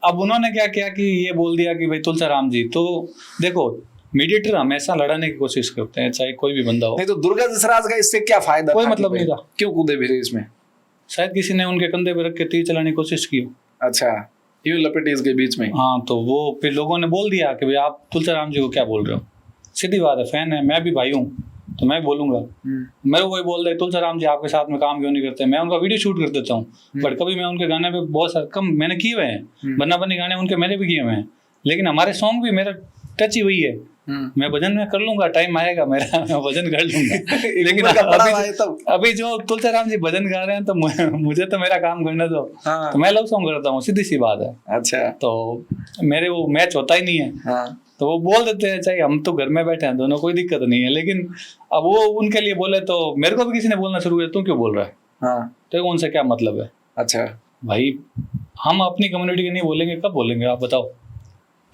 अब उन्होंने क्या किया कि ये बोल दिया कि भाई तुलसीराम जी, तो देखो मीडिएटर हमेशा लड़ाने की कोशिश करते हैं, चाहे कोई भी बंदा हो। नहीं तो दुर्गा दशराज का इससे क्या फायदा? कोई मतलब नहीं था। क्यों कूदे फिरे इसमें? शायद किसी ने उनके कंधे पे रख के तीर चलाने की कोशिश की। अच्छा, यूं लपेटे इसके बीच में। हाँ, तो वो फिर लोगों ने बोल दिया कि भाई आप तुलसीराम जी को क्या बोल रहे हो। सीधी बात है, फैन है, मैं भी भाई हूँ तो मैं बोलूंगा। मेरे को कोई बोल रहे तुलसीराम जी आपके साथ में काम क्यों नहीं करते, मैं उनका वीडियो शूट कर देता हूँ, बट कभी मैं उनके गाने पे बहुत सारे कम मैंने किए हुए हैं, बन्ना बन्नी गाने उनके मैंने भी किए हुए हैं, लेकिन हमारे सॉन्ग भी मेरा टच ही हुई है। मैं भजन में कर लूंगा, टाइम आएगा मेरा, मैं भजन कर लूंगा। लेकिन अभी जो तुलसीराम जी भजन गा रहे हैं तो मुझे तो मेरा काम करने दो। तो मैं लव सॉन्ग करता हूँ, सीधी सी बात है। अच्छा, तो मेरे वो मैच होता ही नहीं है। तो वो बोल देते हैं, चाहे हम तो घर में बैठे हैं दोनों, कोई दिक्कत नहीं है, लेकिन अब वो उनके लिए बोले तो मेरे को भी किसी ने बोलना शुरू किया, तू क्यों बोल रहा है, तो उनसे क्या मतलब है। अच्छा भाई, हम अपनी कम्युनिटी के नहीं बोलेंगे, कब बोलेंगे आप बताओ।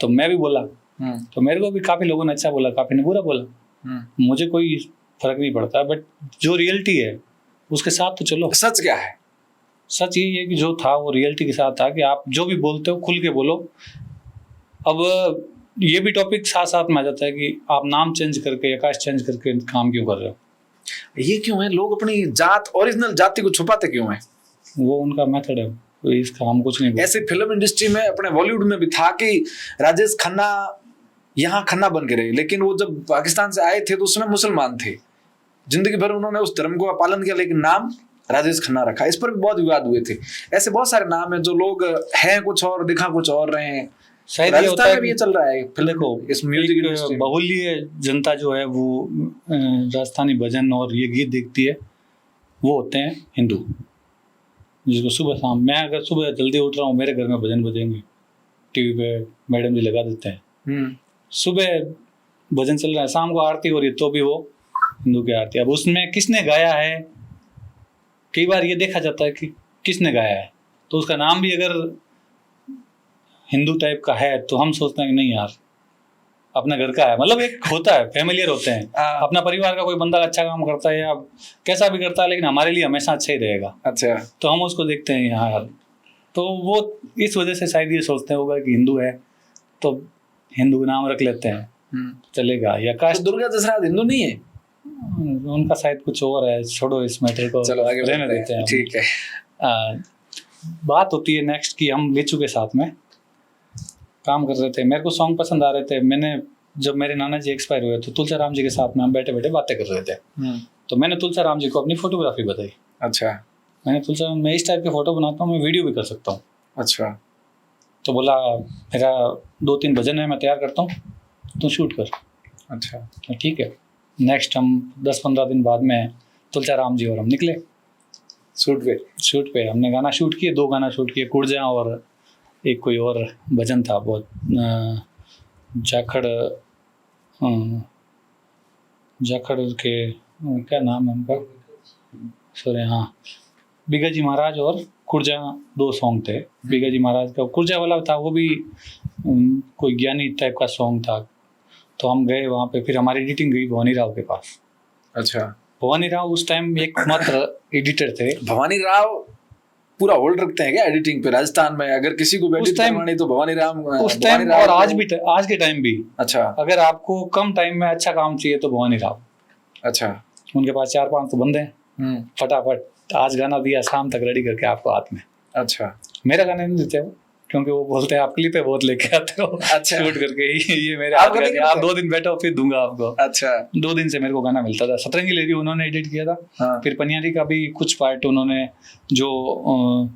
तो मैं भी बोला, तो मेरे को भी काफी लोगों ने अच्छा बोला, काफी ने बुरा बोला, मुझे कोई फर्क नहीं पड़ता, बट जो रियलिटी है उसके साथ तो चलो। सच क्या है? सच यही है कि जो था वो रियलिटी के साथ था, कि आप जो भी बोलते हो खुल के बोलो। अब ये भी टॉपिक साथ साथ में आ जाता है कि आप नाम चेंज करके, आकाश चेंज करके काम क्यों कर रहे हो। ये क्यों है? लोग अपनी जात, ओरिजिनल जाति को छुपाते क्यों है? वो उनका मेथड है, तो इसका हम कुछ नहीं। ऐसे फिल्म इंडस्ट्री में, अपने बॉलीवुड में भी था कि राजेश खन्ना यहाँ खन्ना बन के रहे, लेकिन वो जब पाकिस्तान से आए थे तो उसमें मुसलमान थे, जिंदगी भर उन्होंने उस धर्म का पालन किया, लेकिन नाम राजेश खन्ना रखा। इस पर भी बहुत विवाद हुए थे। ऐसे बहुत सारे नाम है जो लोग हैं कुछ और, दिखा कुछ और रहे हैं। शायद ये होता है भी ये चल रहा है। देखो, इस म्यूजिक इंडस्ट्री बहुल्य जनता जो है वो राजस्थानी भजन और ये गीत देखती है, वो होते हैं हिंदू, जिसको सुबह शाम, मैं अगर सुबह जल्दी उठ रहा हूँ मेरे घर में भजन बजेंगे, टीवी पे मैडम जी लगा देते हैं, सुबह भजन चल रहा है, शाम को आरती हो रही है तो भी वो हिंदू की आरती। अब उसमें किसने गाया है, कई बार ये देखा जाता है कि किसने गाया है, तो उसका नाम भी अगर हिंदू टाइप का है तो हम सोचते हैं कि नहीं यार, अपने घर का है। मतलब एक होता है, फैमिलियर होते हैं, अपना परिवार का कोई बंदा अच्छा काम करता है या कैसा भी करता है, लेकिन हमारे लिए हमेशा अच्छा ही रहेगा। अच्छा, तो हम उसको देखते हैं यहाँ यार, तो वो इस वजह से शायद ये सोचते होगा कि हिंदू है तो हिंदू नाम रख लेते हैं, चलेगा। या काश दुर्गा दशरथ हिंदू नहीं है, उनका शायद कुछ और है, छोड़ो इस मैटर को, चलो आगे रहने देते हैं। ठीक है। बात होती है नेक्स्ट की, हम लीचू के साथ में काम कर रहे थे, मेरे को सॉन्ग पसंद आ रहे थे। मैंने जब मेरे नाना जी एक्सपायर हुए तो तुलसीराम जी के साथ में हम बैठे बैठे बातें कर रहे थे, तो मैंने तुलसीराम जी को अपनी फोटोग्राफी बताई। अच्छा, मैंने तुलसीराम, मैं इस टाइप के फोटो बनाता हूँ, मैं वीडियो भी कर सकता हूँ। अच्छा, तो बोला मेरा 2-3 भजन है, मैं तैयार करता हूँ, तू शूट कर। अच्छा, ठीक है। नेक्स्ट हम 10-15 दिन बाद में तुलसीराम जी और हम निकले शूट पे हमने गाना शूट किए, 2 गाना शूट किए, कुड़जा और एक कोई और भजन था, बहुत जाखड़ के क्या नाम है उनका, सॉरी, हाँ, बिगा जी महाराज और कुर्जा 2 सॉन्ग थे। बिगा जी महाराज का कुर्जा वाला था, वो भी कोई ज्ञानी टाइप का सॉन्ग था। तो हम गए वहाँ पे, फिर हमारी एडिटिंग गई भवानी राव के पास। अच्छा, भवानी राव उस टाइम एकमात्र एडिटर थे। भवानी राव पूरा होल्ड रखते हैं क्या एडिटिंग पे राजस्थान में? अगर किसी को एडिट करवानी तो भवानी राम उस टाइम, और आज के टाइम भी। अच्छा, अगर आपको कम टाइम में अच्छा काम चाहिए तो भवानी राव। अच्छा, उनके पास 4-5 तो बंदे हैं, फटाफट आज गाना दिया, शाम तक रेडी करके आपको हाथ में। अच्छा, मेरा गाने नहीं देते वो, क्योंकि वो बोलते हैं आप क्लिप पे बहुत लेके आते हो अच्छा। शूट करके ये मेरे आप हाथ गाने गाने, करते आप हैं? 2 दिन बैठो फिर दूंगा आपको। अच्छा 2 दिन से मेरे को गाना मिलता था। सतरंगी लेडी उन्होंने एडिट किया था, हाँ फिर पनियारी का भी कुछ पार्ट उन्होंने जो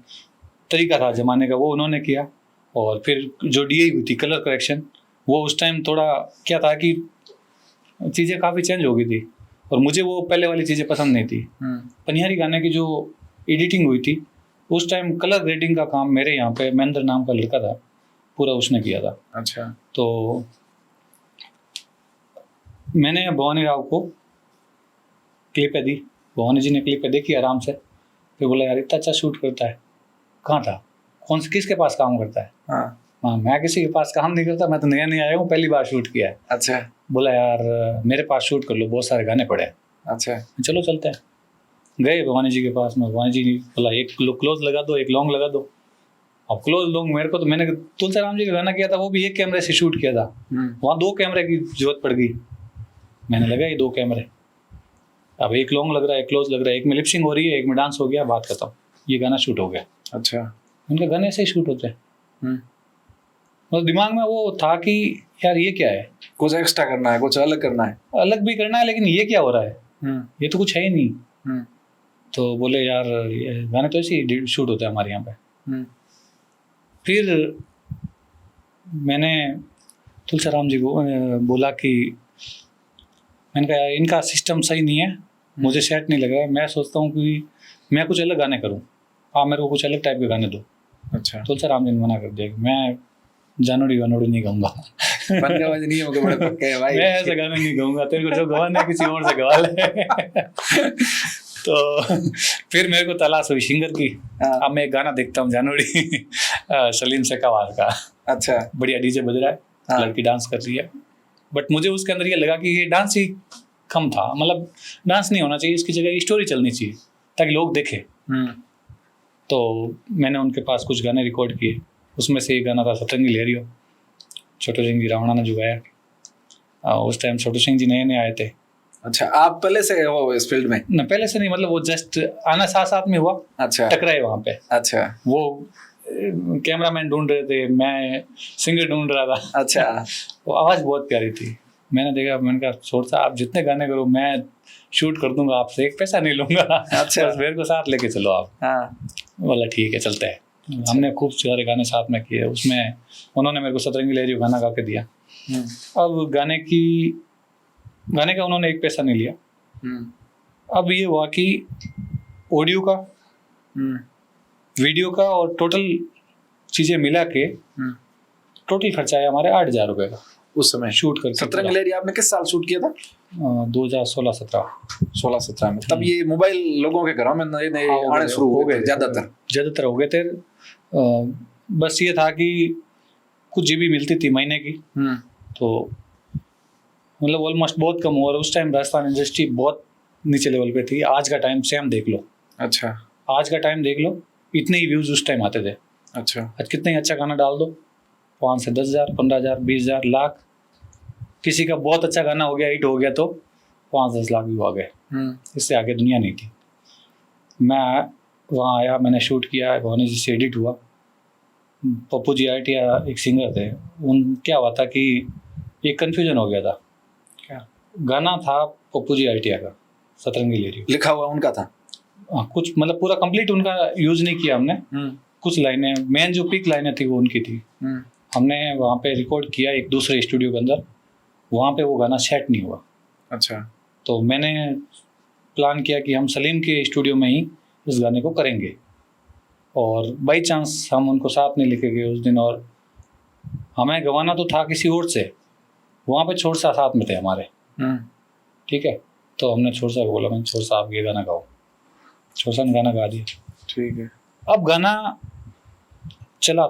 तरीका था जमाने का वो उन्होंने किया, और फिर जो डीआई हुई थी कलर करेक्शन, वो उस टाइम थोड़ा क्या था कि चीज़ें काफ़ी चेंज हो गई थी, और मुझे वो पहले वाली चीज़ें पसंद नहीं थी। पनियारी गाने की जो एडिटिंग हुई थी उस टाइम कलर ग्रेडिंग का काम मेरे यहाँ पे महेंद्र नाम का लड़का था, पूरा उसने किया था। अच्छा तो मैंने भवानी राव को क्लिपें दी, भवानी जी ने क्लिपें देखी आराम से, फिर बोला यार इतना अच्छा शूट करता है, कहाँ था, कौन से किसके पास काम करता है? हाँ मैं किसी के पास काम नहीं करता, मैं तो नया नया आया हूँ, पहली बार शूट किया है। अच्छा बोला यार मेरे पास शूट कर लो, बहुत सारे गाने पड़े हैं। अच्छा चलो चलते हैं। गए भवानी जी के पास में, भवानी जी ने बोला एक क्लोज लगा दो, एक लॉन्ग लगा दो। अब क्लोज लॉन्ग मेरे को तो, मैंने तुलसीराम जी का गाना किया था वो भी एक कैमरे से शूट किया था, वहाँ 2 कैमरे की जरूरत पड़ गई, मैंने लगाई 2 कैमरे। अब एक लॉन्ग लग रहा है, एक क्लोज लग रहा है, एक में लिपसिंग हो रही है, एक में डांस हो गया, बात खत्म, ये गाना शूट हो गया। अच्छा उनके गाने ऐसे ही शूट होते हैं। मतलब दिमाग में वो था कि यार ये क्या है, कुछ एक्स्ट्रा करना है, कुछ अलग करना है, अलग भी करना है, लेकिन ये क्या हो रहा है, ये तो कुछ है ही नहीं। तो बोले यार ये गाने तो ऐसे ही शूट होता है हमारे यहाँ पे। फिर मैंने तुलसीराम जी को बोला कि मैंने कहा यार इनका सिस्टम सही नहीं है, मुझे सेट नहीं लग रहा है, मैं सोचता हूँ कि मैं कुछ अलग गाने करूँ, आप मेरे को कुछ अलग टाइप के गाने दो। अच्छा तुलसीराम जी ने मना कर दिया कि मैं जानोड़ी वानोड़ी नहीं गाऊंगा। बंगाबाजी नहीं होगा, बड़े पक्के हैं भाई। मैं ऐसे गाने नहीं गाऊंगा, तेरे को जो गवाना है किसी और से गवा ले। तो फिर मेरे को तलाश हुई सिंगर की। अब मैं एक गाना देखता हूँ जानोड़ी सलीम शेखावात का। अच्छा बढ़िया डीजे बज रहा है, लड़की डांस कर रही है, बट मुझे उसके अंदर ये लगा कि ये डांस ही कम था, मतलब डांस नहीं होना चाहिए, इसकी जगह स्टोरी चलनी चाहिए ताकि लोग देखें। तो मैंने उनके पास कुछ गाने रिकॉर्ड किए, उसमें से एक गाना था सतरंगी लहरियो, छोटू सिंह जी रावणा ने जो गाया। उस टाइम छोटू सिंह जी नए नए आए थे। अच्छा आप पहले से हो इस फील्ड में? न पहले से नहीं, मतलब वो जस्ट आना साथ साथ में हुआ। अच्छा टकराए वहाँ पे। अच्छा वो कैमरामैन ढूंढ रहे थे, मैं सिंगर ढूंढ रहा था। अच्छा वो आवाज़ बहुत प्यारी थी, मैंने देखा, मैंने कहा छोड़ सा आप जितने गाने करो मैं शूट कर दूंगा, आपसे एक पैसा नहीं लूंगा। अच्छा बस मेरे को साथ लेके चलो आप। हाँ बोला ठीक है चलते हैं। हमने खूब सारे गाने साथ में किए, उसमें उन्होंने मेरे को सतरंगी लहरियो गाना गा के दिया। अब गाने का उन्होंने एक पैसा नहीं लिया। अब ये हुआ कि ऑडियो का, वीडियो का और टोटल चीज़ें मिला के टोटल खर्चा है हमारे 8,000 रुपये का उस समय शूट करके। सतरंगी लहरियो आपने किस साल शूट किया था? 2016-17 में। तब ये मोबाइल लोगों के घरों में नए नए आने शुरू हो गए, ज्यादातर हो गए थे। बस ये था कि कुछ जीबी मिलती थी महीने की, तो मतलब ऑलमोस्ट बहुत कम। और उस टाइम राजस्थान इंडस्ट्री बहुत नीचे लेवल पे थी। आज का टाइम सेम देख लो। अच्छा आज का टाइम देख लो, इतने ही व्यूज उस टाइम आते थे। अच्छा आज कितने ही अच्छा गाना डाल दो, 5 से 10,000, 15,000, 20,000, लाख। किसी का बहुत अच्छा गाना हो गया, हिट हो गया तो 5-10 लाख व्यू आ गए। इससे आगे दुनिया नहीं थी। मैं वहाँ आया, मैंने शूट किया, भवानी जी से एडिट हुआ। पप्पू जी आईटिया एक सिंगर थे, उन क्या हुआ था कि एक कन्फ्यूजन हो गया था। क्या गाना था पप्पू जी आईटिया का, सतरंगी लहरियो लिखा हुआ उनका था। कुछ मतलब पूरा कंप्लीट उनका यूज नहीं किया हमने। कुछ लाइनें, मेन जो पिक लाइनें थी वो उनकी थी। हमने वहाँ पे रिकॉर्ड किया एक दूसरे स्टूडियो के अंदर, वहाँ पे वो गाना सेट नहीं हुआ। अच्छा तो मैंने प्लान किया कि हम सलीम के स्टूडियो में ही इस गाने को करेंगे, और बाई चांस हम उनको साथ नहीं लेके गए उस दिन, और हमें गवाना तो था किसी और से, वहाँ पे छोड़ सा साथ में थे हमारे। ठीक है, तो हमने छोड़ सा बोला, मैंने छोड़ सा आप ये गाना गाओ। छोड़ सा ने गाना गा दिया। ठीक है। अब गाना चला।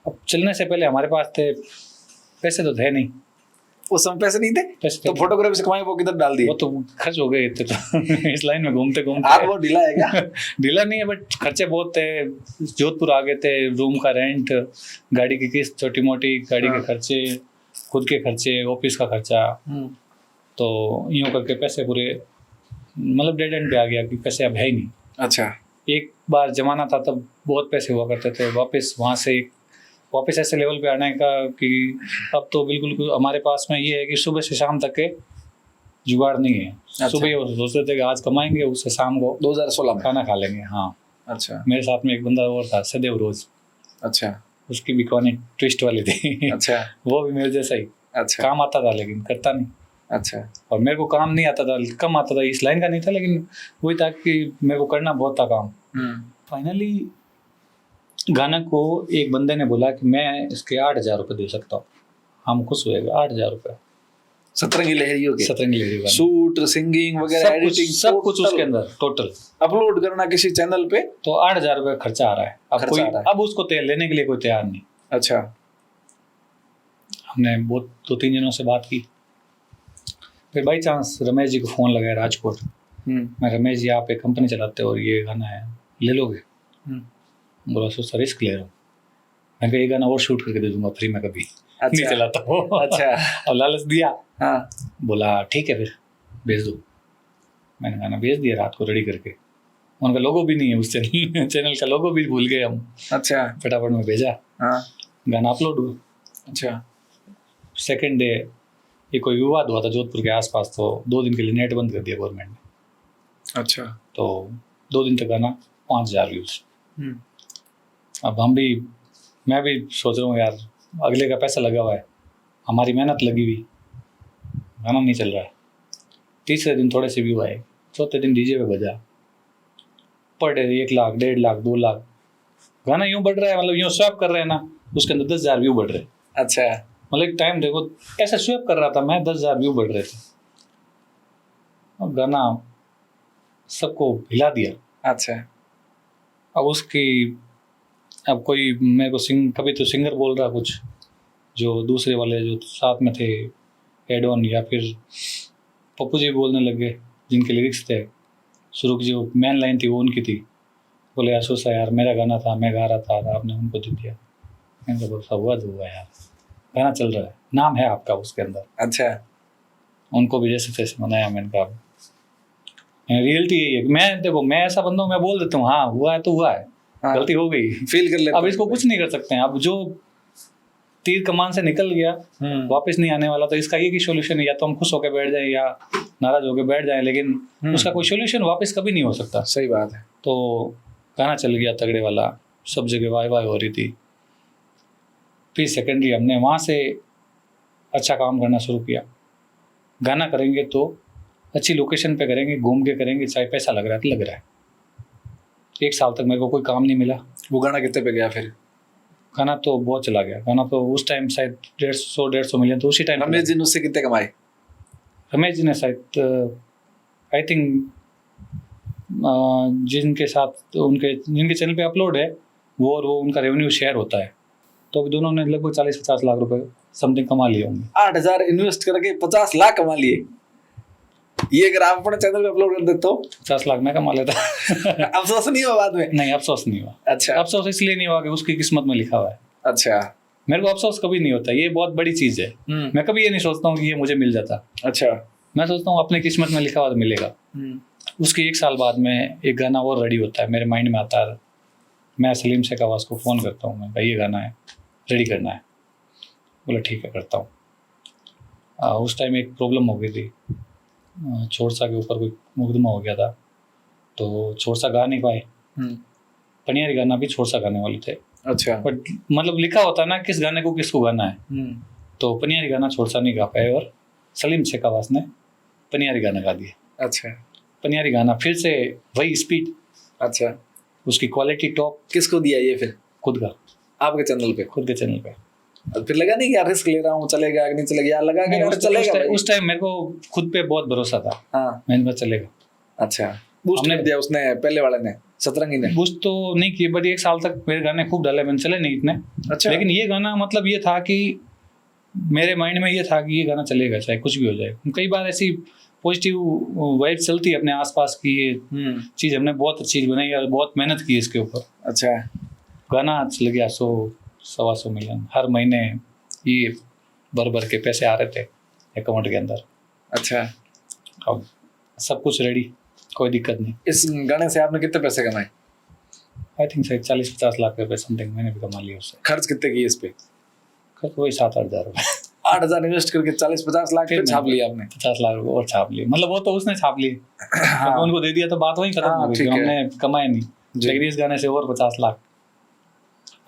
अब चलने से पहले हमारे पास थे पैसे, तो थे नहीं उस समय, पैसे नहीं थे, तो फोटोग्राफी से कमाए वो किधर डाल दिए? वो तो खर्च हो गए थे तो इस लाइन में घूमते घूमते। आप वो ढीला है क्या? ढीला नहीं है, बट खर्चे बहुत थे। जोधपुर आ गए थे, रूम का रेंट, गाड़ी की किस्त, छोटी मोटी गाड़ी के खर्चे, खुद के खर्चे, ऑफिस का खर्चा। तो यूँ करके पैसे पूरे मतलब डेड एंड पे आ गया कि पैसे अब है ही नहीं। अच्छा। एक बार जमाना था तब बहुत पैसे हुआ करते थे, वापस वहाँ से वापस ऐसे लेवल पे आने का कि अब तो बिल्कुल हमारे पास में ये है कि सुबह से शाम तक के जुगाड़ नहीं है। अच्छा। सुबह वो सोचते थे कि आज कमाएंगे, उससे शाम को 2016 में। खाना खा लेंगे। हाँ, अच्छा मेरे साथ में एक बंदा और था, सदैव रोज, अच्छा उसकी भी कहानी ट्विस्ट वाली थी। अच्छा वो भी मेरे जैसा ही, अच्छा काम आता था लेकिन करता नहीं। अच्छा और मेरे को काम नहीं आता था, कम आता था, इस लाइन का नहीं था, लेकिन वही था कि मेरे को करना बहुत था काम। फाइनली गाना को एक बंदे ने बोला कि मैं इसके 8,000 रुपये दे सकता हूँ। हम खुश हुए, 8,000 रुपये सतरंगी लहरियों के सतरंगी लहरी गाने। शूट, सिंगिंग वगैरह, एडिटिंग, सब कुछ उसके अंदर टोटल अपलोड करना किसी चैनल पे, तो 8,000 रुपये खर्चा आ रहा है। अब खर्चा कोई आ रहा है। अब उसको लेने के लिए कोई तैयार नहीं। अच्छा हमने बहुत 2-3 जनों से बात की, फिर बाई चांस रमेश जी को फ़ोन लगाया राजकोट। मैं, रमेश जी आप एक कंपनी चलाते हो और ये गाना है, ले लोगे? बोला सर रिस्क ले रहा हूँ। मैं कहा ये गाना और शूट करके दे दूंगा फ्री में, कभी नहीं चलाता हूँ। अच्छा अब लालच दिया। हाँ बोला ठीक है फिर भेज दो। मैंने गाना भेज दिया रात को रेडी करके। उनका लोगो भी नहीं है उस चैनल का लोगो भी भूल गए हम। अच्छा फटाफट में भेजा, हाँ गाना अपलोड हुआ। अच्छा सेकेंड डे ये कोई विवाद हुआ था जोधपुर के आसपास, तो 2 दिन के लिए नेट बंद कर दिया गवर्नमेंट ने। अच्छा तो 2 दिन तक गाना 5,000 व्यूज। अब मैं भी सोच रहा हूँ यार, अगले का पैसा लगा हुआ है, हमारी मेहनत लगी हुई, गाना नहीं चल रहा है। तीसरे दिन थोड़े से व्यू आए, चौथे दिन डीजे पे बजा, पर डे 1 लाख, 1.5 लाख, 2 लाख। गाना यूँ बढ़ रहा है, मतलब यूँ स्वैप कर रहे हैं ना, उसके अंदर 10,000 व्यू बढ़ रहे। अच्छा मतलब एक टाइम देखो, ऐसे स्वैप कर रहा था मैं, 10,000 व्यू बढ़ रहे थे। अब गाना सबको हिला दिया। अच्छा अब कोई मेरे को कभी तो सिंगर बोल रहा कुछ, जो दूसरे वाले जो साथ में थे एड ऑन, या फिर पप्पू जी बोलने लगे जिनके लिरिक्स थे। शुरू की जो मेन लाइन थी वो उनकी थी, बोले अफसोस है यार मेरा गाना था, मैं गा रहा था, आपने उनको दे दिया। मैंने कहा भरोसा हुआ तो हुआ यार, गाना चल रहा है, नाम है आपका उसके अंदर। अच्छा उनको भी जैसे तैसे मनाया। मैंने कहा रियलिटी यही है। मैं ऐसा बंदा हूँ, मैं बोल देता हूँ हाँ हुआ है तो हुआ है, हाँ, गलती हो गई, फील कर लेते अब इसको कुछ नहीं कर सकते हैं। अब जो तीर कमान से निकल गया वापस नहीं आने वाला, तो इसका एक ही सोल्यूशन है, या तो हम खुश होकर बैठ जाएं या नाराज होकर बैठ जाएं, लेकिन उसका कोई सोल्यूशन वापस कभी नहीं हो सकता। सही बात है। तो गाना चल गया तगड़े वाला, सब जगह वाई वाई हो रही थी। फिर सेकेंडरी हमने वहाँ से अच्छा काम करना शुरू किया। गाना करेंगे तो अच्छी लोकेशन पे करेंगे, घूम के करेंगे, चाहे पैसा लग रहा है तो लग रहा है। 1 साल तक मेरे को कोई काम नहीं मिला। वो गाना कितने पे गया फिर? गाना तो बहुत चला गया। गाना तो उस टाइम शायद 150 मिलियन तो उसी टाइम। रमेश जी ने उससे कितने कमाए? रमेश जी ने शायद आई थिंक जिनके साथ जिनके चैनल पे अपलोड है वो, और वो उनका रेवेन्यू शेयर होता है, तो अभी दोनों ने लगभग 40-50 लाख रुपए समथिंग कमा लिए होंगे। 8,000 इन्वेस्ट करके 50 लाख कमा लिए। ये अगर आप अपने चैनल पे अपलोड कर देते हो 50 लाख मैं कमा लेता। अफसोस नहीं हुआ बाद में? नहीं, अफसोस नहीं हुआ। अच्छा अफसोस इसलिए नहीं हुआ कि उसकी किस्मत में लिखा हुआ है। अच्छा मेरे को अफसोस कभी नहीं होता, ये बहुत बड़ी चीज़ है। मैं कभी ये नहीं सोचता हूँ कि ये मुझे मिल जाता। अच्छा मैं सोचता हूँ अपनी किस्मत में लिखा हुआ तो मिलेगा। उसके 1 साल बाद में एक गाना और रेडी होता है, मेरे माइंड में आता है। मैं सलीम शेख आवाज़ को फ़ोन करता हूँ, मैं भाई ये गाना है, रेडी करना है। बोला ठीक है करता हूँ। उस टाइम एक प्रॉब्लम हो गई थी, छोरसा के ऊपर कोई मुकदमा हो गया था, तो छोरसा गा नहीं पाए। पनियारी गाना भी छोरसा गाने वाले थे। अच्छा बट मतलब लिखा होता है ना किस गाने को किसको गाना है, तो पनियारी गाना छोरसा नहीं गा पाए, और सलीम शेख आवाज़ ने पनियारी गाना गा दिया। अच्छा पनियारी गाना फिर से वही स्पीड, अच्छा उसकी क्वालिटी टॉप। किसको दिया ये फिर? खुद का, आपके चैनल पे? खुद के चैनल पे। फिर लगा नहीं कि यार रिस्क ले रहा हूँ, चलेगा कि नहीं चलेगा? यार लगा कि यार चलेगा भाई। उस टाइम मेरे को खुद पे बहुत भरोसा था। हाँ मैंने कहा चलेगा। अच्छा बूस्ट कर दिया उसने, पहले वाले ने, सतरंगी ने? बूस्ट तो नहीं किए, बट 1 साल तक मेरे गाने खूब डाले, मैंने चले नहीं इतने। अच्छा लेकिन ये गाना मतलब ये था कि मेरे माइंड में ये था कि ये गाना चलेगा चाहे कुछ भी हो जाए। कई बार ऐसी पॉजिटिव वाइब चलती है अपने आसपास की, ये चीज़ हमने बहुत अच्छी बनाई और बहुत मेहनत की इसके ऊपर। अच्छा गाना चल गया 100-125 मिलियन, हर महीने ये भर के पैसे आ रहे थे अकाउंट के अंदर। अच्छा अब सब कुछ रेडी, कोई दिक्कत नहीं। इस गाने से आपने कितने पैसे कमाए? आई थिंक शायद 40-50 लाख रुपए समथिंग मैंने भी कमा लिया उससे। खर्च कितने किए इस पे? खर्च वही 7-8 हज़ार रुपये। 8,000 इन्वेस्ट करके 40-50 लाख फिर पे छाप लिया आपने? 50 लाख रुपए और छाप लिए, मतलब वो तो उसने छाप लिए, हाँ क्योंकि उनको दे दिया तो बात वहीं खत्म हाँ, हो गई, ठीक है। हमने कमाए नहीं। जी। लेकिन इस गाने से और 50 लाख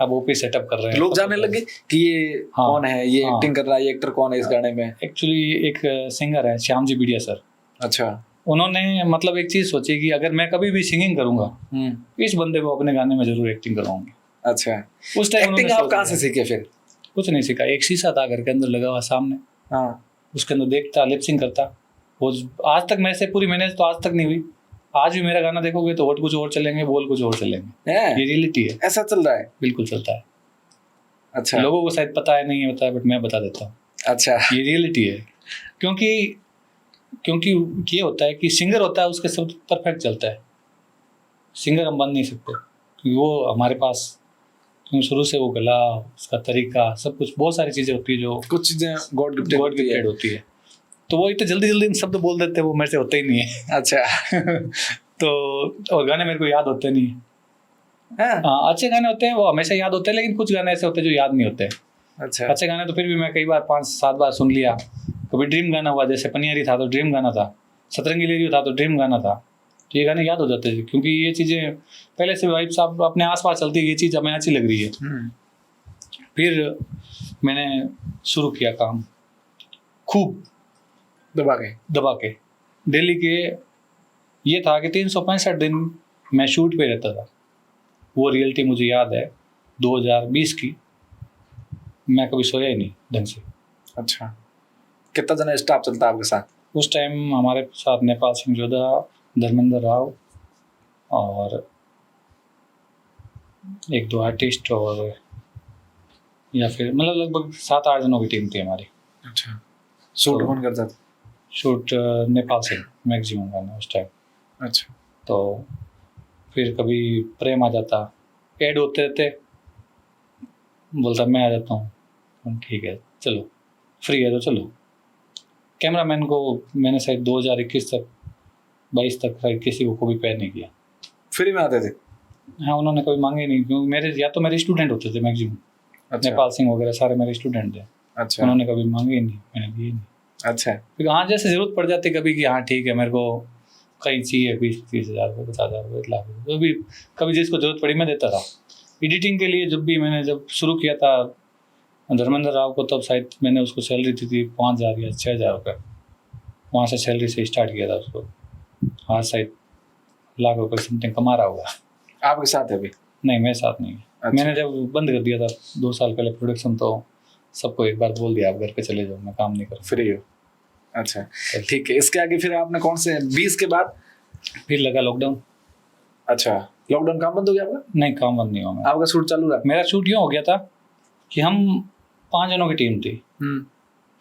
अब ओपी सेटअप कर रहे हैं। लोग जानने लगे कि ये हाँ, कौन है, ये हाँ। एक्टिंग कर रहा है, ये एक्टर कौन है इस गाने में? एक्चुअली एक सिंगर है श्याम जी बिडिया सर, अच्छा। उन्होंने मतलब एक चीज़ सोची कि अगर मैं कभी भी सिंगिंग करूंगा इस बंदे को अपने गाने में जरूर एक्टिंग करवाऊंगी। अच्छा, उस टाइम एक्टिंग आप कहाँ से सीखे फिर? कुछ नहीं सीखा, एक शीशा था घर के अंदर लगा हुआ सामने, हाँ, उसके अंदर देखता, लिपसिंग करता। वो आज तक मेरे से पूरी मैनेज तो आज तक नहीं हुई। आज भी मेरा गाना देखोगे तो होठ कुछ और चलेंगे, बोल कुछ और चलेंगे, है? ये रियलिटी है, ऐसा चल रहा है? बिल्कुल चलता है। अच्छा लोगों को शायद पता है नहीं है, बट मैं बता देता हूँ, अच्छा। ये रियलिटी है। क्योंकि ये होता है कि सिंगर होता है उसके सब परफेक्ट चलता है, सिंगर हम बन नहीं सकते, क्योंकि वो हमारे पास शुरू से वो गला, उसका तरीका, सब कुछ, बहुत सारी चीज़ें होती है जो कुछ चीजें गॉड गॉड गिफ्टेड होती है। तो वो इतने जल्दी जल्दी शब्द बोल देते हैं, वो मेरे से होते ही नहीं है। अच्छा। तो और गाने मेरे को याद होते नहीं है। हाँ, हाँ, अच्छे गाने होते हैं वो हमेशा याद होते हैं, लेकिन कुछ गाने ऐसे होते हैं जो याद नहीं होते। अच्छा अच्छे गाने तो फिर भी मैं कई बार 5-7 बार सुन लिया। कभी ड्रीम गाना हुआ, जैसे पनियारी था तो ड्रीम गाना था, सतरंगी लेरियो था तो ड्रीम गाना था, तो ये गाने याद हो जाते थे, क्योंकि ये चीज़ें पहले से वाइब्स आप अपने आसपास चलती है, ये चीज़ हमें अच्छी लग रही है। फिर मैंने शुरू किया काम खूब दबा के। डेली के, ये था कि 365 दिन मैं शूट पे रहता था। वो रियलिटी मुझे याद है 2020 की, मैं कभी सोया ही नहीं ढंग से। अच्छा, कितना जना स्टाफ चलता है आपके साथ? उस टाइम हमारे साथ नेपाल सिंह जोधा, धर्मेंद्र राव और 1-2 आर्टिस्ट, और या फिर मतलब लगभग 7-8 जनों की टीम थी हमारी। अच्छा, शूट तो- कौन करता था? शूट नेपाल सिंह मैक्सिमम गाना उस टाइम। अच्छा, तो फिर कभी प्रेम आ जाता, ऐड होते रहते, बोलता मैं आ जाता हूँ, ठीक है चलो, फ्री है तो चलो। कैमरामैन को मैंने शायद 2021 तक 22 तक शायद किसी को कभी पे नहीं किया। फ्री में आते थे? हाँ, उन्होंने कभी मांगे नहीं, क्योंकि मेरे या तो मेरे स्टूडेंट होते थे मैक्सिमम, अच्छा नेपाल सिंह वगैरह सारे मेरे स्टूडेंट थे, अच्छा उन्होंने कभी मांगे ही नहीं, मैंने दिए नहीं। अच्छा। क्योंकि हाँ, जैसे ज़रूरत पड़ जाती कभी कि हाँ ठीक है मेरे को कहीं चाहिए 20-30 हज़ार रुपये, 50 हज़ार रुपये, 1 लाख रुपये, तो भी कभी जिसको ज़रूरत पड़ी मैं देता था। एडिटिंग के लिए जब शुरू किया था धर्मेंद्र राव को, तब शायद मैंने उसको सैलरी दी थी 5,000 या 6,000 रुपये, वहाँ से सैलरी से स्टार्ट किया था उसको। हाँ, शायद लाख रुपये समथिंग कमा रहा होगा। आपके साथ है अभी? नहीं, मेरे साथ नहीं है। अच्छा। मैंने जब बंद कर दिया था 2 साल पहले प्रोडक्शन, तो सबको एक बार बोल दिया आप घर पे चले जाओ, मैं काम नहीं कर। फ्री हो? अच्छा ठीक है। इसके आगे फिर आपने कौन से 20 के बाद? फिर लगा लॉकडाउन। अच्छा, लॉकडाउन काम बंद हो गया आपका? नहीं, काम बंद नहीं हुआ मेरा। आपका शूट चालू रहा? मेरा शूट यूँ हो गया था कि हम 5 जनों की टीम थी,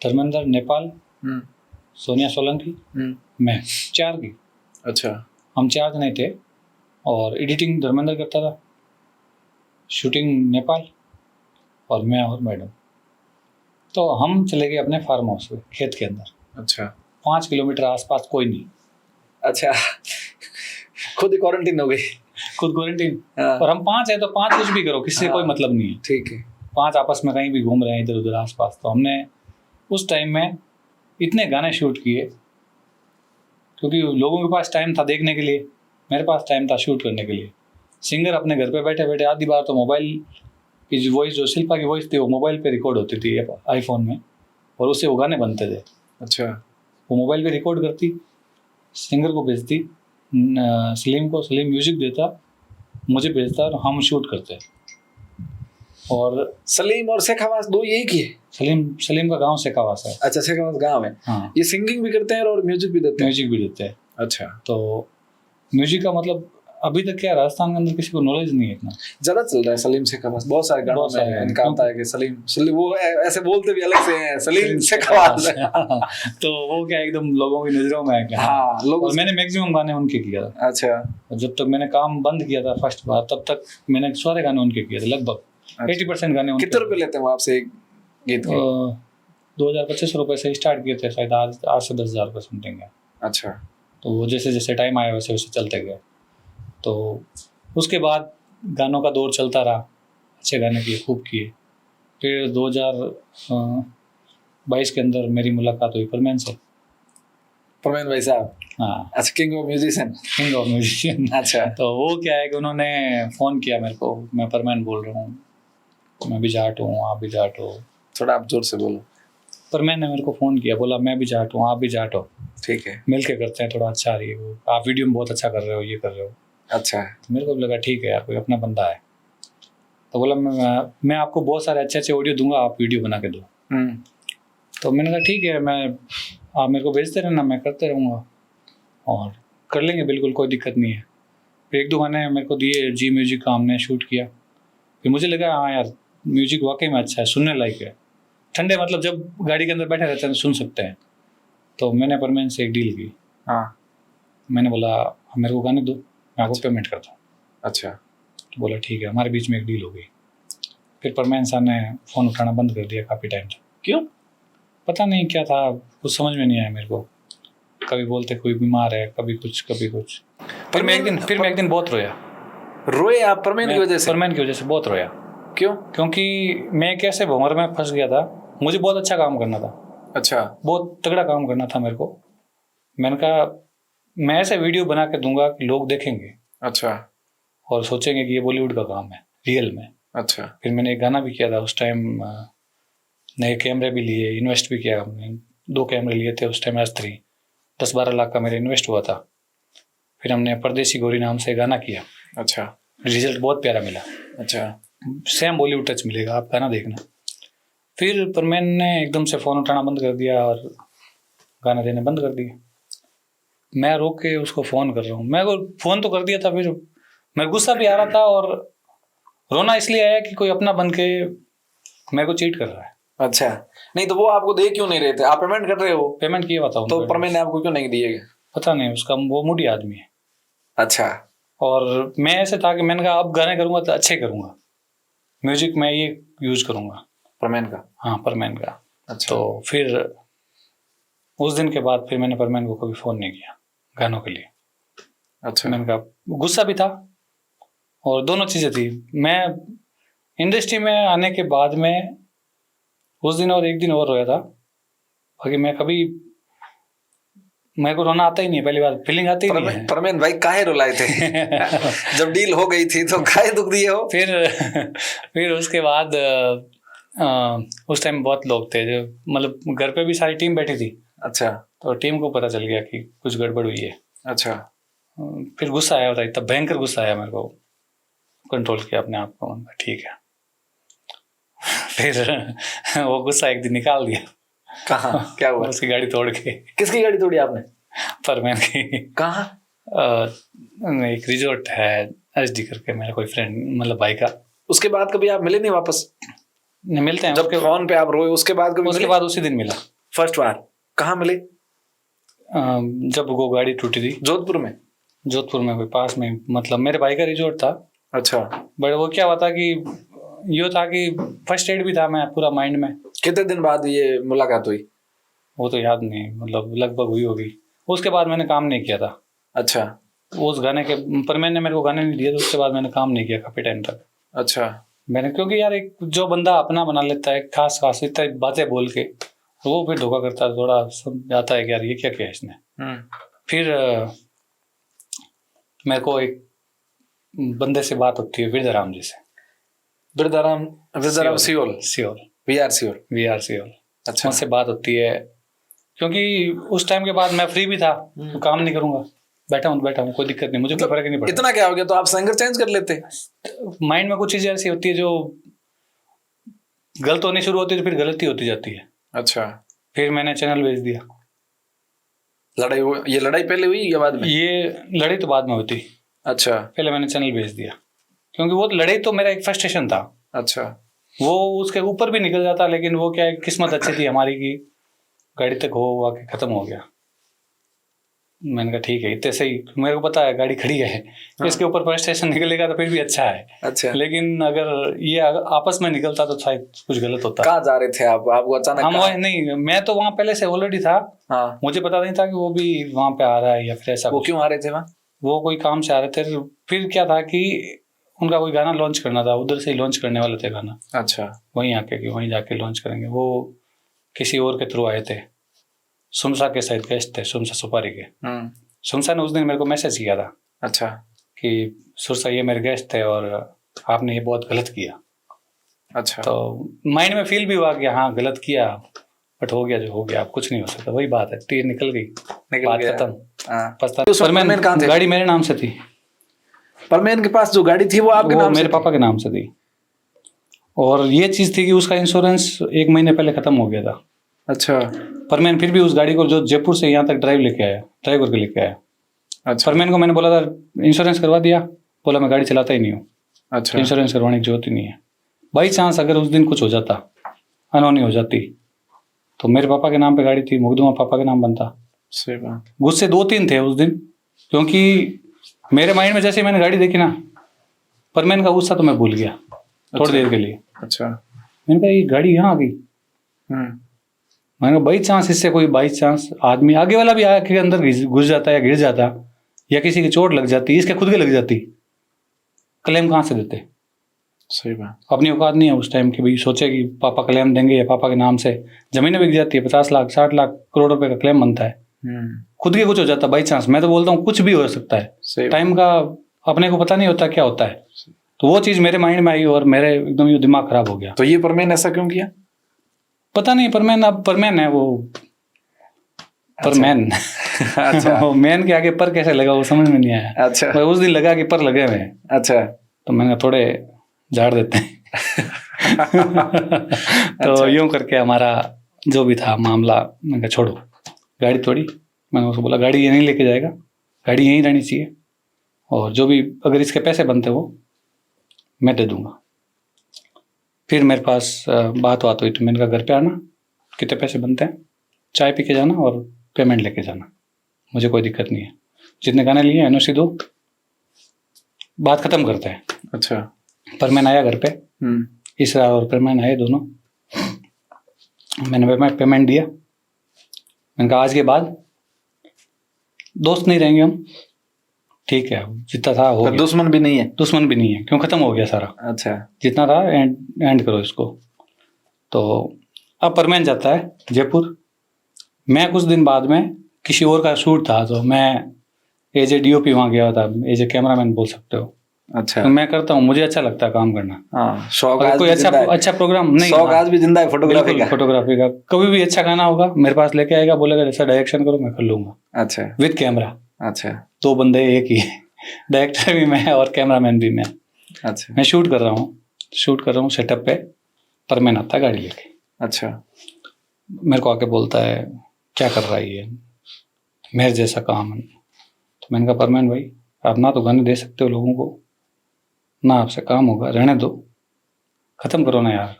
धर्मेंद्र, नेपाल, सोनिया सोलंकी, मैं, 4 की। अच्छा। हम 4 जने थे, और एडिटिंग धर्मेंद्र करता था, शूटिंग नेपाल, और मैं और मैडम। तो हम चले गए अपने फार्म हाउस पे, खेत के अंदर। अच्छा 5 किलोमीटर आसपास कोई नहीं, अच्छा। खुद ही क्वारंटीन हो गई? खुद क्वारंटीन। हाँ, और हम 5 हैं तो 5 कुछ भी करो, किससे हाँ। कोई मतलब नहीं है। ठीक है। 5 आपस में कहीं भी घूम रहे हैं इधर उधर आसपास। तो हमने उस टाइम में इतने गाने शूट किए, क्योंकि लोगों के पास टाइम था देखने के लिए, मेरे पास टाइम था शूट करने के लिए। सिंगर अपने घर पे बैठे बैठे, आधी बार तो मोबाइल की जो वॉइस, जो शिल्पा की वॉइस थी, वो मोबाइल पे रिकॉर्ड होती थी आईफोन में, और उससे वो गाने बनते थे। अच्छा। वो मोबाइल पे रिकॉर्ड करती, सिंगर को भेजती, सलीम को, सलीम म्यूजिक देता, मुझे भेजता, और हम शूट करते। और सलीम और शेखावास दो यही की है? सलीम का गांव शेखावास है। अच्छा, शेखावास गांव है। हाँ, ये सिंगिंग भी करते हैं और म्यूजिक भी देते हैं? म्यूजिक भी देते हैं। अच्छा। तो म्यूजिक का मतलब अभी तक क्या राजस्थान के अंदर किसी को नॉलेज नहीं है इतना, ज्यादा चल रहा है सलीम शेखावास, बहुत सारे गानों बहुत सारे में गाने। इनका आता है कि सलीम वो ऐसे बोलते भी अलग से हैं, सलीम शेखावास। तो वो क्या एकदम लोगों की नजरों में है क्या। हाँ, लोग। और मैंने मैक्सिमम गाने उनके किया था। अच्छा। जब तक मैंने काम बंद किया था फर्स्ट बार, तब तक मैंने सारे गाने उनके किए थे, लगभग 80% गाने उनके। कितने रुपए लेते हैं वो आपसे एक गीत के? 2,025 रुपये से स्टार्ट किए थे शायद, आज 8 से 10,000 रुपये समथिंग है। अच्छा। तो वो जैसे जैसे टाइम आया वैसे वैसे चलते गए। तो उसके बाद गानों का दौर चलता रहा, अच्छे गाने किए, खूब किए। फिर 2022 के अंदर मेरी मुलाकात हुई परमैन से। परमेन भाई साहब, हाँ, अच्छा, king of musician. King of musician. अच्छा, तो वो क्या है कि उन्होंने फ़ोन किया मेरे को, मैं परमैन बोल रहा हूँ, मैं भी जाट हूँ, आप भी जाट हो। थोड़ा आप जोर से बोलो। परमैन ने मेरे को फ़ोन किया, बोला मैं भी जाट हूँ, आप भी जाट हो, ठीक है, मिल के करते हैं, थोड़ा अच्छा रही वो, आप वीडियो में बहुत अच्छा कर रहे हो, ये कर रहे हो। अच्छा, तो मेरे को भी लगा ठीक है यार, कोई अपना बंदा है। तो बोला मैं आपको बहुत सारे अच्छे अच्छे ऑडियो दूंगा, आप वीडियो बना के दो। तो मैंने कहा ठीक है, आप मेरे को भेजते रहना, मैं करते रहूँगा और कर लेंगे, बिल्कुल कोई दिक्कत नहीं है। फिर 1-2 गाने मेरे को दिए, जी म्यूजिक का हमने शूट किया। फिर मुझे लगा हाँ यार, म्यूजिक वाकई में अच्छा है, सुनने लायक है, ठंडे मतलब जब गाड़ी के अंदर बैठे रहते हैं सुन सकते हैं। तो मैंने परमैन से एक डील की। हाँ, मैंने बोला मेरे को गाने दो, मैं आपको पेमेंट करता हूँ। अच्छा, तो बोला ठीक है, हमारे बीच में एक डील हो गई। फिर परमैन साहब ने फ़ोन उठाना बंद कर दिया काफ़ी टाइम तक। क्यों? पता नहीं क्या था, कुछ समझ में नहीं आया मेरे को। कभी बोलते कोई बीमार है, कभी कुछ कभी कुछ। फिर मैं एक दिन बहुत रोया। रोए आप परमेन की वजह से? परमैन की वजह से बहुत रोया। क्यों? क्योंकि मैं एक ऐसे भंवर में फंस गया था, मुझे बहुत अच्छा काम करना था, अच्छा, बहुत तगड़ा काम करना था मेरे को। मैंने कहा मैं ऐसे वीडियो बना के दूंगा कि लोग देखेंगे अच्छा, और सोचेंगे कि ये बॉलीवुड का काम है रियल में। अच्छा, फिर मैंने एक गाना भी किया था उस टाइम, नए कैमरे भी लिए, इन्वेस्ट भी किया हमने। 2 कैमरे लिए थे उस टाइम, S3, 10-12 लाख का मेरा इन्वेस्ट हुआ था। फिर हमने परदेसी गोरी नाम से गाना किया, अच्छा, रिजल्ट बहुत प्यारा मिला। अच्छा, सेम बॉलीवुड टच मिलेगा, आप गाना देखना। फिर परमैन ने एकदम से फ़ोन उठाना बंद कर दिया और गाना देने बंद कर दिए। मैं रोक के उसको फ़ोन कर रहा हूँ, मैं फ़ोन तो कर दिया था, फिर मेरे गुस्सा भी आ रहा था और रोना इसलिए आया कि कोई अपना बन के मेरे को चीट कर रहा है। अच्छा, नहीं तो वो आपको दे क्यों नहीं रहे थे? आप पेमेंट कर रहे हो, पेमेंट किया हुआ था तो उनको, परमेन ने आपको क्यों नहीं दिए? पता नहीं, उसका वो मूडी आदमी है। अच्छा, और मैं ऐसे था कि मैंने कहा अब गाने करूँगा तो अच्छे करूँगा, म्यूजिक मैं ये यूज़ करूँगा, परमेन का। हाँ परमैन का। अच्छा, तो फिर उस दिन के बाद फिर मैंने परमैन को कभी फ़ोन नहीं किया गानों के लिए। अच्छा, मैंने कहा, गुस्सा भी था और दोनों चीज़ें थी। मैं इंडस्ट्री में आने के बाद में उस दिन और एक दिन और रोया था, बाकी मैं कभी, मेरे को रोना आता ही नहीं है, पहली बार फीलिंग आती ही नहीं है। परमेन भाई काहे रुलाए थे? जब डील हो गई थी तो काहे दुख दिए हो? फिर उसके बाद उस टाइम बहुत लोग थे, जो मतलब घर पे भी सारी टीम बैठी थी। अच्छा, तो टीम को पता चल गया कि कुछ गड़बड़ हुई है। अच्छा, फिर गुस्सा आया था, इतना भयंकर गुस्सा आया मेरे को, कंट्रोल किया अपने आप को, ठीक है। फिर वो गुस्सा एक दिन निकाल दिया। कहाँ? क्या हुआ? उसकी गाड़ी तोड़ के। किसकी गाड़ी तोड़ी आपने? परमैन की। कहाँ? एक रिजॉर्ट है HD करके, मेरा कोई फ्रेंड मतलब भाई का। उसके बाद कभी आप मिले नहीं वापस? नहीं, मिलते हैं जब फोन पे आप रोए उसके बाद कभी उसके मिले? बाद उसी दिन मिला फर्स्ट बार कहाँ मिले? जब वो गाड़ी टूटी थी जोधपुर में? जोधपुर में, कोई पास में, मतलब मेरे भाई का रिजॉर्ट था। अच्छा, बट वो क्या हुआ था कि ये था कि फर्स्ट एड भी था मैं पूरा माइंड में। कितने दिन बाद ये मुलाकात हुई? वो तो याद नहीं, मतलब लगभग हुई होगी। उसके बाद मैंने काम नहीं किया था। अच्छा, उस गाने के पर मैंने, मेरे को गाने नहीं दिए, तो उसके बाद मैंने काम नहीं किया काफ़ी टाइम तक। अच्छा, मैंने, क्योंकि यार एक जो बंदा अपना बना लेता है खास खास इतनी बातें बोल के, वो फिर धोखा करता है, थोड़ा समझ आता है कि यार ये क्या किया इसने। फिर मेरे को एक बंदे से बात होती है, वृद्धराम जी से। वृद्धराम सियोल? VR Seoul. अच्छा, उनसे बात होती है, क्योंकि उस टाइम के बाद मैं फ्री भी था, तो काम नहीं करूंगा, बैठा हूँ, कोई दिक्कत नहीं, मुझे कोई फर्क नहीं पड़ता। इतना क्या हो गया? तो आप सिंगर चेंज कर लेते। माइंड में कुछ चीजें ऐसी होती है जो गलत होनी शुरू होती है, तो फिर गलती होती जाती है। अच्छा, फिर मैंने चैनल भेज दिया। ये लड़ाई पहले हुई या बाद में? ये लड़ाई तो बाद में होती। अच्छा, पहले मैंने चैनल भेज दिया, क्योंकि वो लड़ाई तो मेरा एक फ्रस्ट्रेशन था। अच्छा, वो उसके ऊपर भी निकल जाता, लेकिन वो क्या है, किस्मत अच्छी थी हमारी की गाड़ी तक हो आके खत्म हो गया। मैंने कहा ठीक है, इतने सही, मेरे को पता है गाड़ी खड़ी है, हाँ। इसके ऊपर फ्रस्ट्रेशन निकलेगा तो फिर भी अच्छा है। अच्छा, लेकिन अगर ये आपस में निकलता तो शायद कुछ गलत होता। कहाँ जा रहे थे आप? आपको अचानक हम वही नहीं, मैं तो वहाँ पहले से ऑलरेडी था। हाँ, मुझे पता नहीं था कि वो भी वहाँ पे आ रहा है या फिर ऐसा। वो क्यों आ रहे थे वहाँ? वो कोई काम से आ रहे थे। फिर क्या था कि उनका कोई गाना लॉन्च करना था, उधर से ही लॉन्च करने वाले थे गाना, अच्छा वहीं आके कि वहीं जाके लॉन्च करेंगे। वो किसी और के थ्रू आए थे, सुमसा के शायद गेस्ट थे, सुमसा सुपारी के। सुमसा ने उस दिन मेरे को मैसेज किया था अच्छा कि सुरसा ये मेरे गेस्ट थे और आपने ये बहुत गलत किया। अच्छा तो माइंड में फील भी हुआ कि हाँ गलत किया, बट हो गया जो हो गया, अब कुछ नहीं हो सकता। वही बात है, तीर निकल गई, बात गया। खत्म। हाँ। पछता तो उस वक्त परमेन कहाँ थे? गाड़ी मेरे नाम से थी। परमेन के पास जो गाड़ी थी वो आपके वो नाम मेरे से पापा के नाम से थी। और ये चीज़ थी कि उसका इंश्योरेंस 1 महीने पहले ख़त्म हो गया था। अच्छा परमेन फिर भी उस गाड़ी को जो जयपुर से यहाँ तक ड्राइव करके लेके आया। अच्छा परमेन को मैंने बोला था इंश्योरेंस करवा दिया, बोला मैं गाड़ी चलाता ही नहीं हूँ, अच्छा इंश्योरेंस करवाने की जरूरत ही नहीं है। बाई चांस अगर उस दिन कुछ हो जाता, अनहोनी हो जाती, तो मेरे पापा के नाम पे गाड़ी थी, मुकदमा पापा के नाम बनता। सही बात। गुस्से 2-3 थे उस दिन, क्योंकि मेरे माइंड में जैसे ही मैंने गाड़ी देखी ना, परमेन का गुस्सा तो मैं भूल गया थोड़ी देर के लिए। अच्छा मैंने कहा ये गाड़ी यहाँ आ गई। मैंने कहा बाई चांस इससे कोई बाई चांस आदमी आगे वाला भी आके अंदर घुस जाता या गिर जाता, या किसी की चोट लग जाती, इसके खुद के लग जाती, क्लेम कहाँ से देते? सही बात। अपनी औकात नहीं है उस टाइम की भाई सोचे कि पापा क्लेम देंगे, या पापा के नाम से ज़मीनें बिक जाती है, 50 लाख 60 लाख करोड़ रुपए का क्लेम बनता है, खुद के कुछ हो जाता बाई चांस। मैं तो बोलता हूँ कुछ भी हो सकता है, टाइम का अपने को पता नहीं होता क्या होता है। तो वो चीज़ मेरे माइंड में आई और मेरे एकदम ये दिमाग खराब हो गया। तो ये परमेन ऐसा क्यों किया? पता नहीं, परमेन अब परमेन है वो, परमेन। अच्छा वो मैन के आगे पर कैसे लगा वो समझ में नहीं आया। अच्छा उस दिन लगा कि पर लगे हुए हैं, अच्छा तो मैंने कहा थोड़े झाड़ देते हैं। तो यूं करके हमारा जो भी था मामला, मैंने कहा छोड़ो, गाड़ी तोड़ी। मैंने उसको बोला गाड़ी ये नहीं लेके जाएगा, गाड़ी यहीं रहनी चाहिए, और जो भी अगर इसके पैसे बनते वो मैं दे दूंगा। फिर मेरे पास बात हुई, तो मैंने कहा घर पे आना, कितने पैसे बनते हैं, चाय पी के जाना और पेमेंट लेके जाना, मुझे कोई दिक्कत नहीं है, जितने गाने लिए एनओसी दो, बात खत्म करते हैं। अच्छा परमेन आया घर पे, इसरा और परमेन आए दोनों, मैंने पेमेंट दिया। मैंने कहा आज के बाद दोस्त नहीं रहेंगे हम, ठीक है, जितना था हो गया। दुश्मन भी नहीं है? दुश्मन भी नहीं है, क्यों, खत्म हो गया सारा। अच्छा जितना था एंड करो इसको। तो अब परमेन जाता है जयपुर। मैं कुछ दिन बाद में किसी और का शूट था, तो मैं एज ए DOP वहाँ गया था, एज ए कैमरामैन बोल सकते हो। अच्छा तो मैं करता हूँ, मुझे अच्छा लगता है काम करना। हाँ, शौक अगर आज कोई भी जिंदा है। अच्छा प्रोग्राम नहीं, शौक आज भी जिंदा है फोटोग्राफी का। फोटोग्राफी का कभी भी अच्छा गाना होगा मेरे पास लेके आएगा, बोलेगा जैसा डायरेक्शन करो मैं कर लूंगा। अच्छा विद कैमरा। अच्छा 2 बंदे एक ही, डायरेक्टर भी मैं और कैमरामैन भी मैं। अच्छा मैं शूट कर रहा हूँ सेटअप पे, परमेन आता है गाड़ी लेके। अच्छा मेरे को आके बोलता है क्या कर रहा है ये, मेरे जैसा काम है। तो मैंने कहा परमेन भाई आप ना तो गाने दे सकते हो लोगों को, ना आपसे काम होगा, रहने दो, खत्म करो ना यार,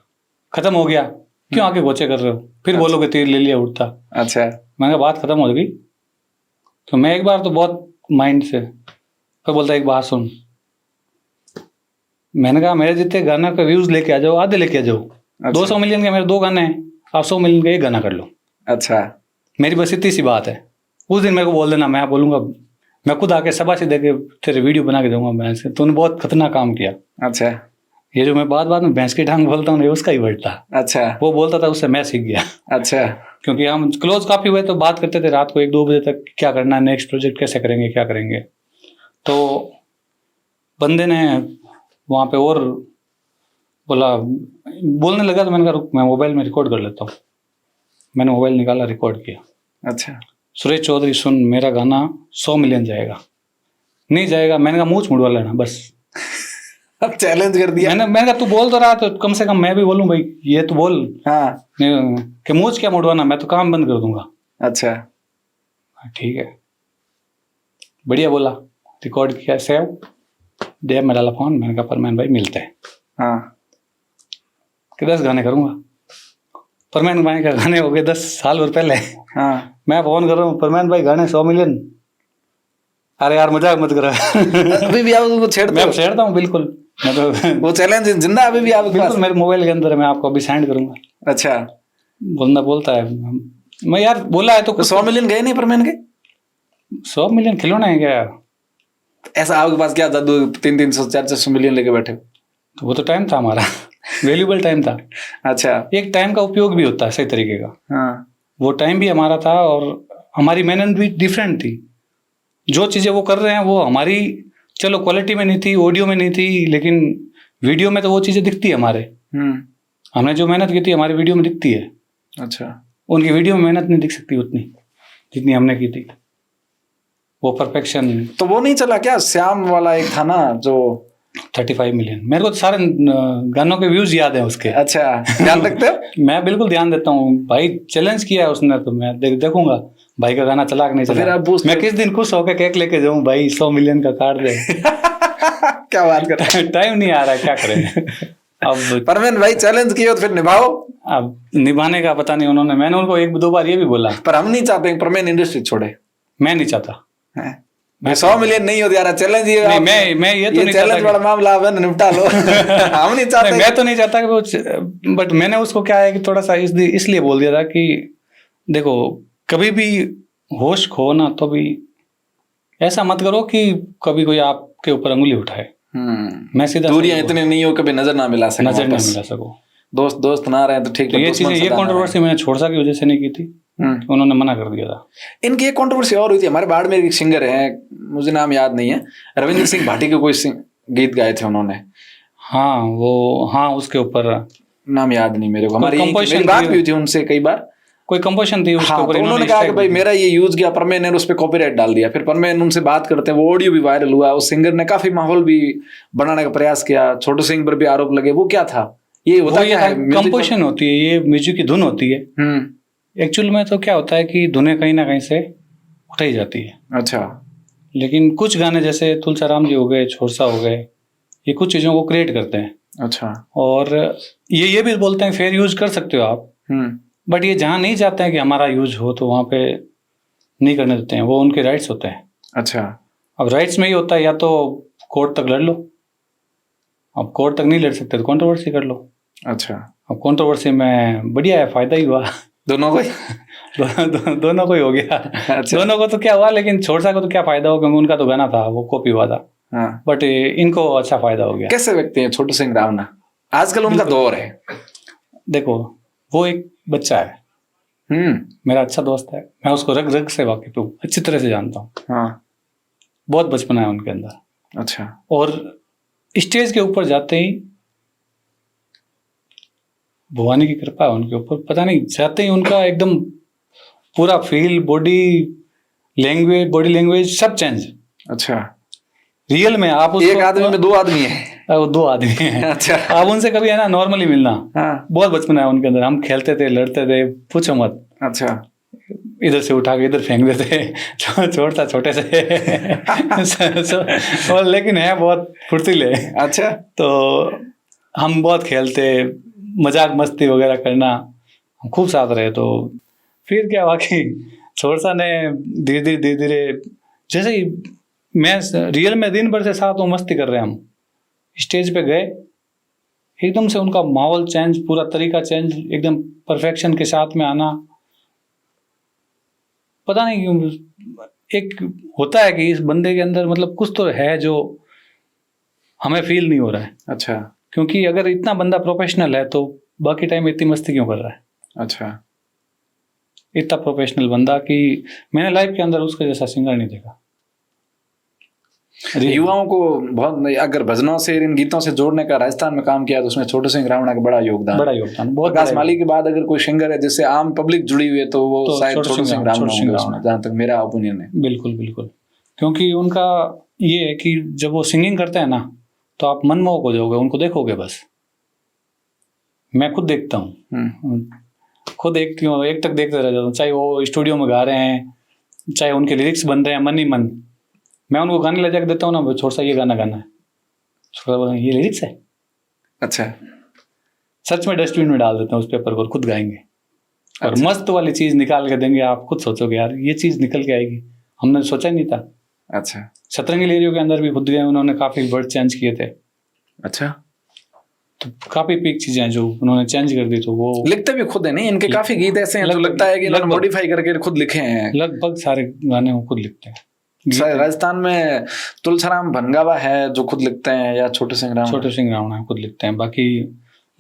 खत्म हो गया, क्यों आके गोचे कर रहे हो, फिर बोलोगे तीर ले लिया उड़ता। अच्छा मैंने कहा बात खत्म हो गई। तो मैं एक बार तो बहुत माइंड से, फिर बोलता एक बात सुन, मैंने कहा मेरे जितने गाना का व्यूज लेके आ जाओ, आधे लेके आ जाओ। 200 मिलियन के मेरे 2 गाने हैं, आप 100 मिलियन का 1 गाना कर लो। अच्छा मेरी बस इतनी सी बात है। उस दिन मेरे को बोल देना, मैं बोलूंगा, मैं खुद आके शाबाशी दे के तेरे वीडियो बना के दूंगा, भैंस तूने बहुत खतरनाक काम किया। अच्छा ये जो मैं बात में भैंस की टांग बोलता हूँ, उसका ही वर्ड था। अच्छा वो बोलता था, उससे मैं सीख गया। अच्छा क्योंकि हम क्लोज काफी हुए, तो बात करते थे रात को 1-2 बजे तक, क्या करना है, नेक्स्ट प्रोजेक्ट कैसे करेंगे, क्या करेंगे। तो बंदे ने वहाँ पे और बोला, बोलने लगा, तो मैंने कहा रुक मैं मोबाइल में रिकॉर्ड कर लेता हूँ। मैंने मोबाइल निकाला, रिकॉर्ड किया। अच्छा सुरेश चौधरी सुन, मेरा गाना 100 मिलियन जाएगा, नहीं जाएगा। मैंने कहा मूंछ मुड़वा लेना बस। अब चैलेंज कर दिया। मैंने कहा तू बोल तो रहा, तो कम से कम मैं भी बोलूं भाई, ये तो बोल। हाँ कि मूंछ क्या मुड़वाना, मैं तो काम बंद कर दूंगा। अच्छा ठीक है, बढ़िया बोला, रिकॉर्ड किया, सेव दे, मैं डाला फोन। मैंने कहा परमेन भाई मिलते हैं। हाँ कि 10 गाने करूंगा। परमेन भाई का गाने हो गए 10 साल और पहले। हाँ मैं फोन कर रहा हूँ, परमेन भाई गाने 100 मिलियन। अरे यार मजाक मत करो। अभी भी आप उसको छेड़ते मैं हो? छेड़ता हूँ बिल्कुल, मैं तो वो चैलेंज जिंदा अभी भी आपके पास? बिल्कुल मेरे मोबाइल के अंदर है, मैं आपको अभी सेंड करूंगा। अच्छा बंदा बोलता है, मैं यार बोला है तो 100 मिलियन गए नहीं परमेन के? 100 मिलियन खिलौने हैं क्या यार? ऐसा आपके पास क्या जादू 300-400 मिलियन लेके बैठे हो? तो वो तो टाइम था हमारा वैल्यूबल टाइम था। अच्छा। एक टाइम का उपयोग भी होता है सही तरीके का। हाँ। वो टाइम भी हमारा था और हमारी मेहनत भी डिफरेंट थी। जो चीज़ें वो कर रहे हैं वो हमारी चलो क्वालिटी में नहीं थी, ऑडियो में नहीं थी, लेकिन वीडियो में तो वो चीज़ें दिखती है हमारे। हमने जो मेहनत की थी हमारी वीडियो में दिखती है। अच्छा। उनकी वीडियो में मेहनत नहीं दिख सकती उतनी जितनी हमने की थी, वो परफेक्शन। तो वो नहीं चला क्या श्याम वाला एक था ना जो 35 मिलियन? मेरे को तो सारे गानों के व्यूज याद हैं उसके। अच्छा, ध्यान रखते हो? मैं बिल्कुल ध्यान देता हूँ भाई, चैलेंज किया है उसने तो मैं देखूंगा भाई का गाना चला कि नहीं तो चला। फिर आप मैं किस दिन खुश होकर केक लेके जाऊं भाई 100 मिलियन का कार्ड दे। क्या बात कर रहे हैं? टाइम नहीं आ रहा है, क्या करें अब। परवीन भाई चैलेंज किए तो फिर निभाओ। अब निभाने का पता नहीं उन्होंने, मैंने उनको 1-2 बार ये भी बोला। पर हम नहीं चाहते परवीन इंडस्ट्री छोड़े। मैं नहीं चाहता। मैं 100 मिलियन नहीं होती यार चैलेंज ये नहीं, मैं ये तो नहीं चाहता चैलेंज वाला मामला आप निपटा लो। हम नहीं चाहते। मैं तो नहीं चाहता कि वो, बट मैंने उसको क्या है कि थोड़ा सा इसलिए बोल दिया था कि देखो कभी भी होश खो ना तो भी ऐसा मत करो कि कभी कोई आपके ऊपर अंगुली उठाए। मैं सीधा दूरियां इतनी नहीं हो कभी नजर ना मिला सको, नजर ना मिला सको, दोस्त ना रहे तो ठीक। तो ये चीजें, ये कंट्रोवर्सी मैंने छोड़सा की वजह से नहीं की थी, उन्होंने मना कर दिया था। इनकी एक कंट्रोवर्सी और हुई थी हमारे बाढ़ में, एक सिंगर है मुझे नाम याद नहीं है, रविंद्र सिंह भाटी के कोई गीत गाए थे उन्होंने। हाँ वो, हाँ उसके ऊपर नाम याद नहीं मेरे को, हमारी बात भी हुई थी उनसे कई बार, कोई कंपोजिशन थी उसके ऊपर। तो उन्होंने कहा कि भाई मेरा ये यूज किया, परमेन ने उस पर कॉपीराइट डाल दिया। फिर परमेन उनसे बात करते हैं, वो ऑडियो भी वायरल हुआ, उस सिंगर ने काफी माहौल भी बनाने का प्रयास किया, छोटू सिंह पर भी आरोप लगे। वो क्या था? ये होता क्या है? कंपोजिशन होती है, ये म्यूजिक की धुन होती है। एक्चुअल में तो क्या होता है कि धुनें कहीं ना कहीं से उठाई जाती है। अच्छा। लेकिन कुछ गाने जैसे तुलसीराम जी हो गए, छोरसा हो गए, ये कुछ चीजों को क्रिएट करते हैं। अच्छा। और ये भी बोलते हैं फेयर यूज कर सकते हो आप, बट ये जहाँ नहीं चाहते हैं कि हमारा यूज हो तो वहाँ पे नहीं करने देते हैं, वो उनके राइट्स होते हैं। अच्छा। अब राइट्स में ही होता है या तो कोर्ट तक लड़ लो, अब कोर्ट तक नहीं लड़ सकते तो कंट्रोवर्सी कर लो। अच्छा। अब कंट्रोवर्सी में बढ़िया है, फायदा ही हुआ दोनों को दोनों को ही हो गया। अच्छा। दोनों को तो क्या हुआ, लेकिन छोरसा को तो क्या फायदा हो क्योंकि उनका तो गाना था वो कॉपी हुआ था। हाँ। बट इनको अच्छा फायदा हो गया। कैसे व्यक्ति है छोटू सिंह रावना? आजकल उनका दौर है। देखो वो एक बच्चा है, मेरा अच्छा दोस्त है, मैं उसको रग रग से वाकिफ हूँ, अच्छी तरह से जानता हूँ। हाँ। बहुत बचपना है उनके अंदर। अच्छा। और स्टेज के ऊपर जाते ही भगवान की कृपा है उनके ऊपर, पता नहीं जाते ही उनका एकदम पूरा फील, बॉडी लैंग्वेज सब चेंज। अच्छा। रियल में आप एक आदमी में 2 आदमी है। वो 2 आदमी हैं। अच्छा। आप उनसे कभी है ना नॉर्मली मिलना। हाँ। बहुत बचपना है उनके अंदर, हम खेलते थे, लड़ते थे, पूछो मत। अच्छा। इधर से उठा के इधर फेंक देते, छोड़ता छोटे से और लेकिन है बहुत फुर्तीले। अच्छा। तो हम बहुत खेलते, मजाक मस्ती वगैरह करना, हम खूब साथ रहे। तो फिर क्या हुआ कि छोरसा ने धीरे धीरे जैसे ही मैं रियल में दिन भर से साथ हूँ, मस्ती कर रहे हैं हम, स्टेज पे गए, एकदम से उनका माहौल चेंज, पूरा तरीका चेंज, एकदम परफेक्शन के साथ में आना। पता नहीं क्यों एक होता है कि इस बंदे के अंदर मतलब कुछ तो है जो हमें फील नहीं हो रहा है। अच्छा। क्योंकि अगर इतना बंदा प्रोफेशनल है तो बाकी टाइम इतनी मस्ती क्यों कर रहा है? अच्छा। इतना प्रोफेशनल बंदा कि मैंने लाइफ के अंदर उसके जैसा सिंगर नहीं देखा। युवाओं को बहुत, अगर भजनों से इन गीतों से जोड़ने का राजस्थान में काम किया तो उसमें छोटू सिंह रावणा का बड़ा योगदान बहुत। प्रकाश माली के बाद अगर कोई सिंगर है जिससे आम पब्लिक जुड़ी हुई है तो वो शायद छोटू सिंह रावणा, जहाँ तक मेरा ओपिनियन है। बिल्कुल बिल्कुल, क्योंकि उनका ये है कि जब वो सिंगिंग करते हैं ना तो आप मनमोहक हो जाओगे, उनको देखोगे बस। मैं खुद देखता हूँ, खुद एक तक देखते रह जाता हूँ, चाहे वो स्टूडियो में गा रहे हैं, चाहे उनके लिरिक्स बन रहे हैं मन ही मन, मैं उनको गाने ले जाकर देता हूँ ना, छोड़ सा ये गाना गाना है, छोड़ बोला ये लिरिक्स है। अच्छा। सच में डस्टबिन में डाल देते हैं उस पेपर को, खुद गाएंगे। और अच्छा। मस्त वाली चीज निकाल के देंगे, आप खुद सोचोगे यार ये चीज निकल के आएगी, हमने सोचा ही नहीं था। अच्छा। सतरंगी लेरियो के अंदर भी खुद गए, उन्होंने काफी वर्ड चेंज किए थे। अच्छा। तो काफी पीक चीजें हैं जो उन्होंने चेंज कर दी। तो वो लिखते भी खुद है, नहीं इनके काफी गीत ऐसे हैं जो लगता है कि इन्होंने मॉडिफाई करके खुद लिखे हैं। लगभग सारे गाने वो खुद लिखते हैं। राजस्थान में तुलसीराम भनगावा है जो खुद लिखते हैं, या छोटे सिंह राणा? छोटे सिंह राणा खुद लिखते हैं, बाकी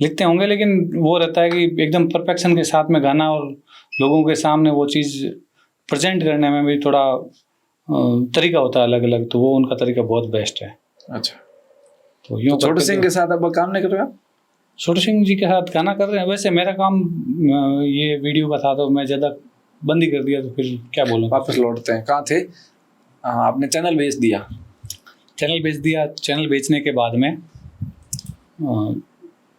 लिखते होंगे, लेकिन वो रहता है कि एकदम परफेक्शन के साथ में गाना और लोगों के सामने वो चीज़ प्रेजेंट करने में भी थोड़ा तरीका होता है अलग अलग, तो वो उनका तरीका बहुत बेस्ट है। अच्छा, तो यूँ छोटे सिंह के साथ अब काम नहीं कर रहे आप? छोटे सिंह जी के साथ गाना कर रहे हैं। वैसे मेरा काम ये वीडियो का था, तो मैं ज़्यादा बंद ही कर दिया, तो फिर क्या बोलूँ। वापस लौटते हैं, कहाँ थे? आपने चैनल बेच दिया? चैनल बेच दिया। चैनल बेचने के बाद में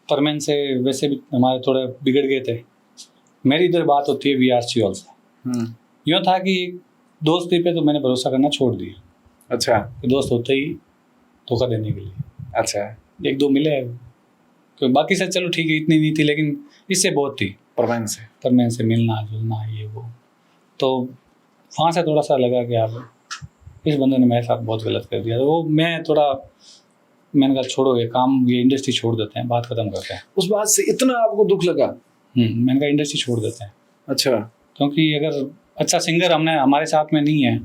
परमेन से वैसे भी हमारे थोड़े बिगड़ गए थे। मेरी इधर बात होती है VRC हॉल से। यूँ था कि दोस्ती पे तो मैंने भरोसा करना छोड़ दिया। अच्छा, दोस्त होते ही धोखा देने के लिए। अच्छा, एक दो मिले, तो बाकी से चलो ठीक है, इतनी नहीं थी, लेकिन इससे बहुत थी। परमेन से मिलना जुलना ये वो, तो वहाँ से थोड़ा सा लगा कि यार इस बंदे ने मेरे साथ बहुत गलत कर दिया। तो वो मैंने कहा छोड़ो ये काम, ये इंडस्ट्री छोड़ देते हैं, बात खत्म करते हैं। उस बात से इतना आपको दुख लगा? मैंने कहा इंडस्ट्री छोड़ देते हैं। अच्छा, क्योंकि अगर अच्छा सिंगर हमारे साथ में नहीं है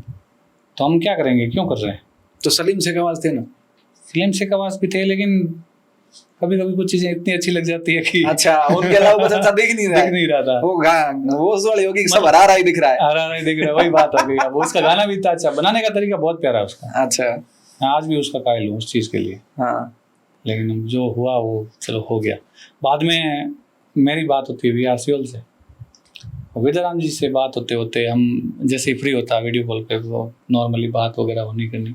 तो हम क्या करेंगे, क्यों कर रहे हैं। तो सलीम शेख आवाज थे ना? सलीम शेख आवाज भी थे, लेकिन कभी कभी कुछ चीजें इतनी अच्छी लग जाती है कि अच्छा, उनके अलावा कुछ अच्छा दिख नहीं रहा था। वो उस वाली होगी, सब हरा रहा ही दिख रहा है। हरा रहा ही दिख रहा है, वही बात हो गई। अब उसका गाना भी था अच्छा, बनाने का तरीका बहुत प्यारा है उसका। अच्छा, आज भी उसका कायल हूँ उस चीज़ के लिए। हाँ, लेकिन जो हुआ वो चलो हो गया। बाद में मेरी बात होती है VRC हॉल से, वेदाराम जी से बात होते होते हम जैसे ही फ्री होता वीडियो कॉल पे वो नॉर्मली बात वगैरह होनी करनी,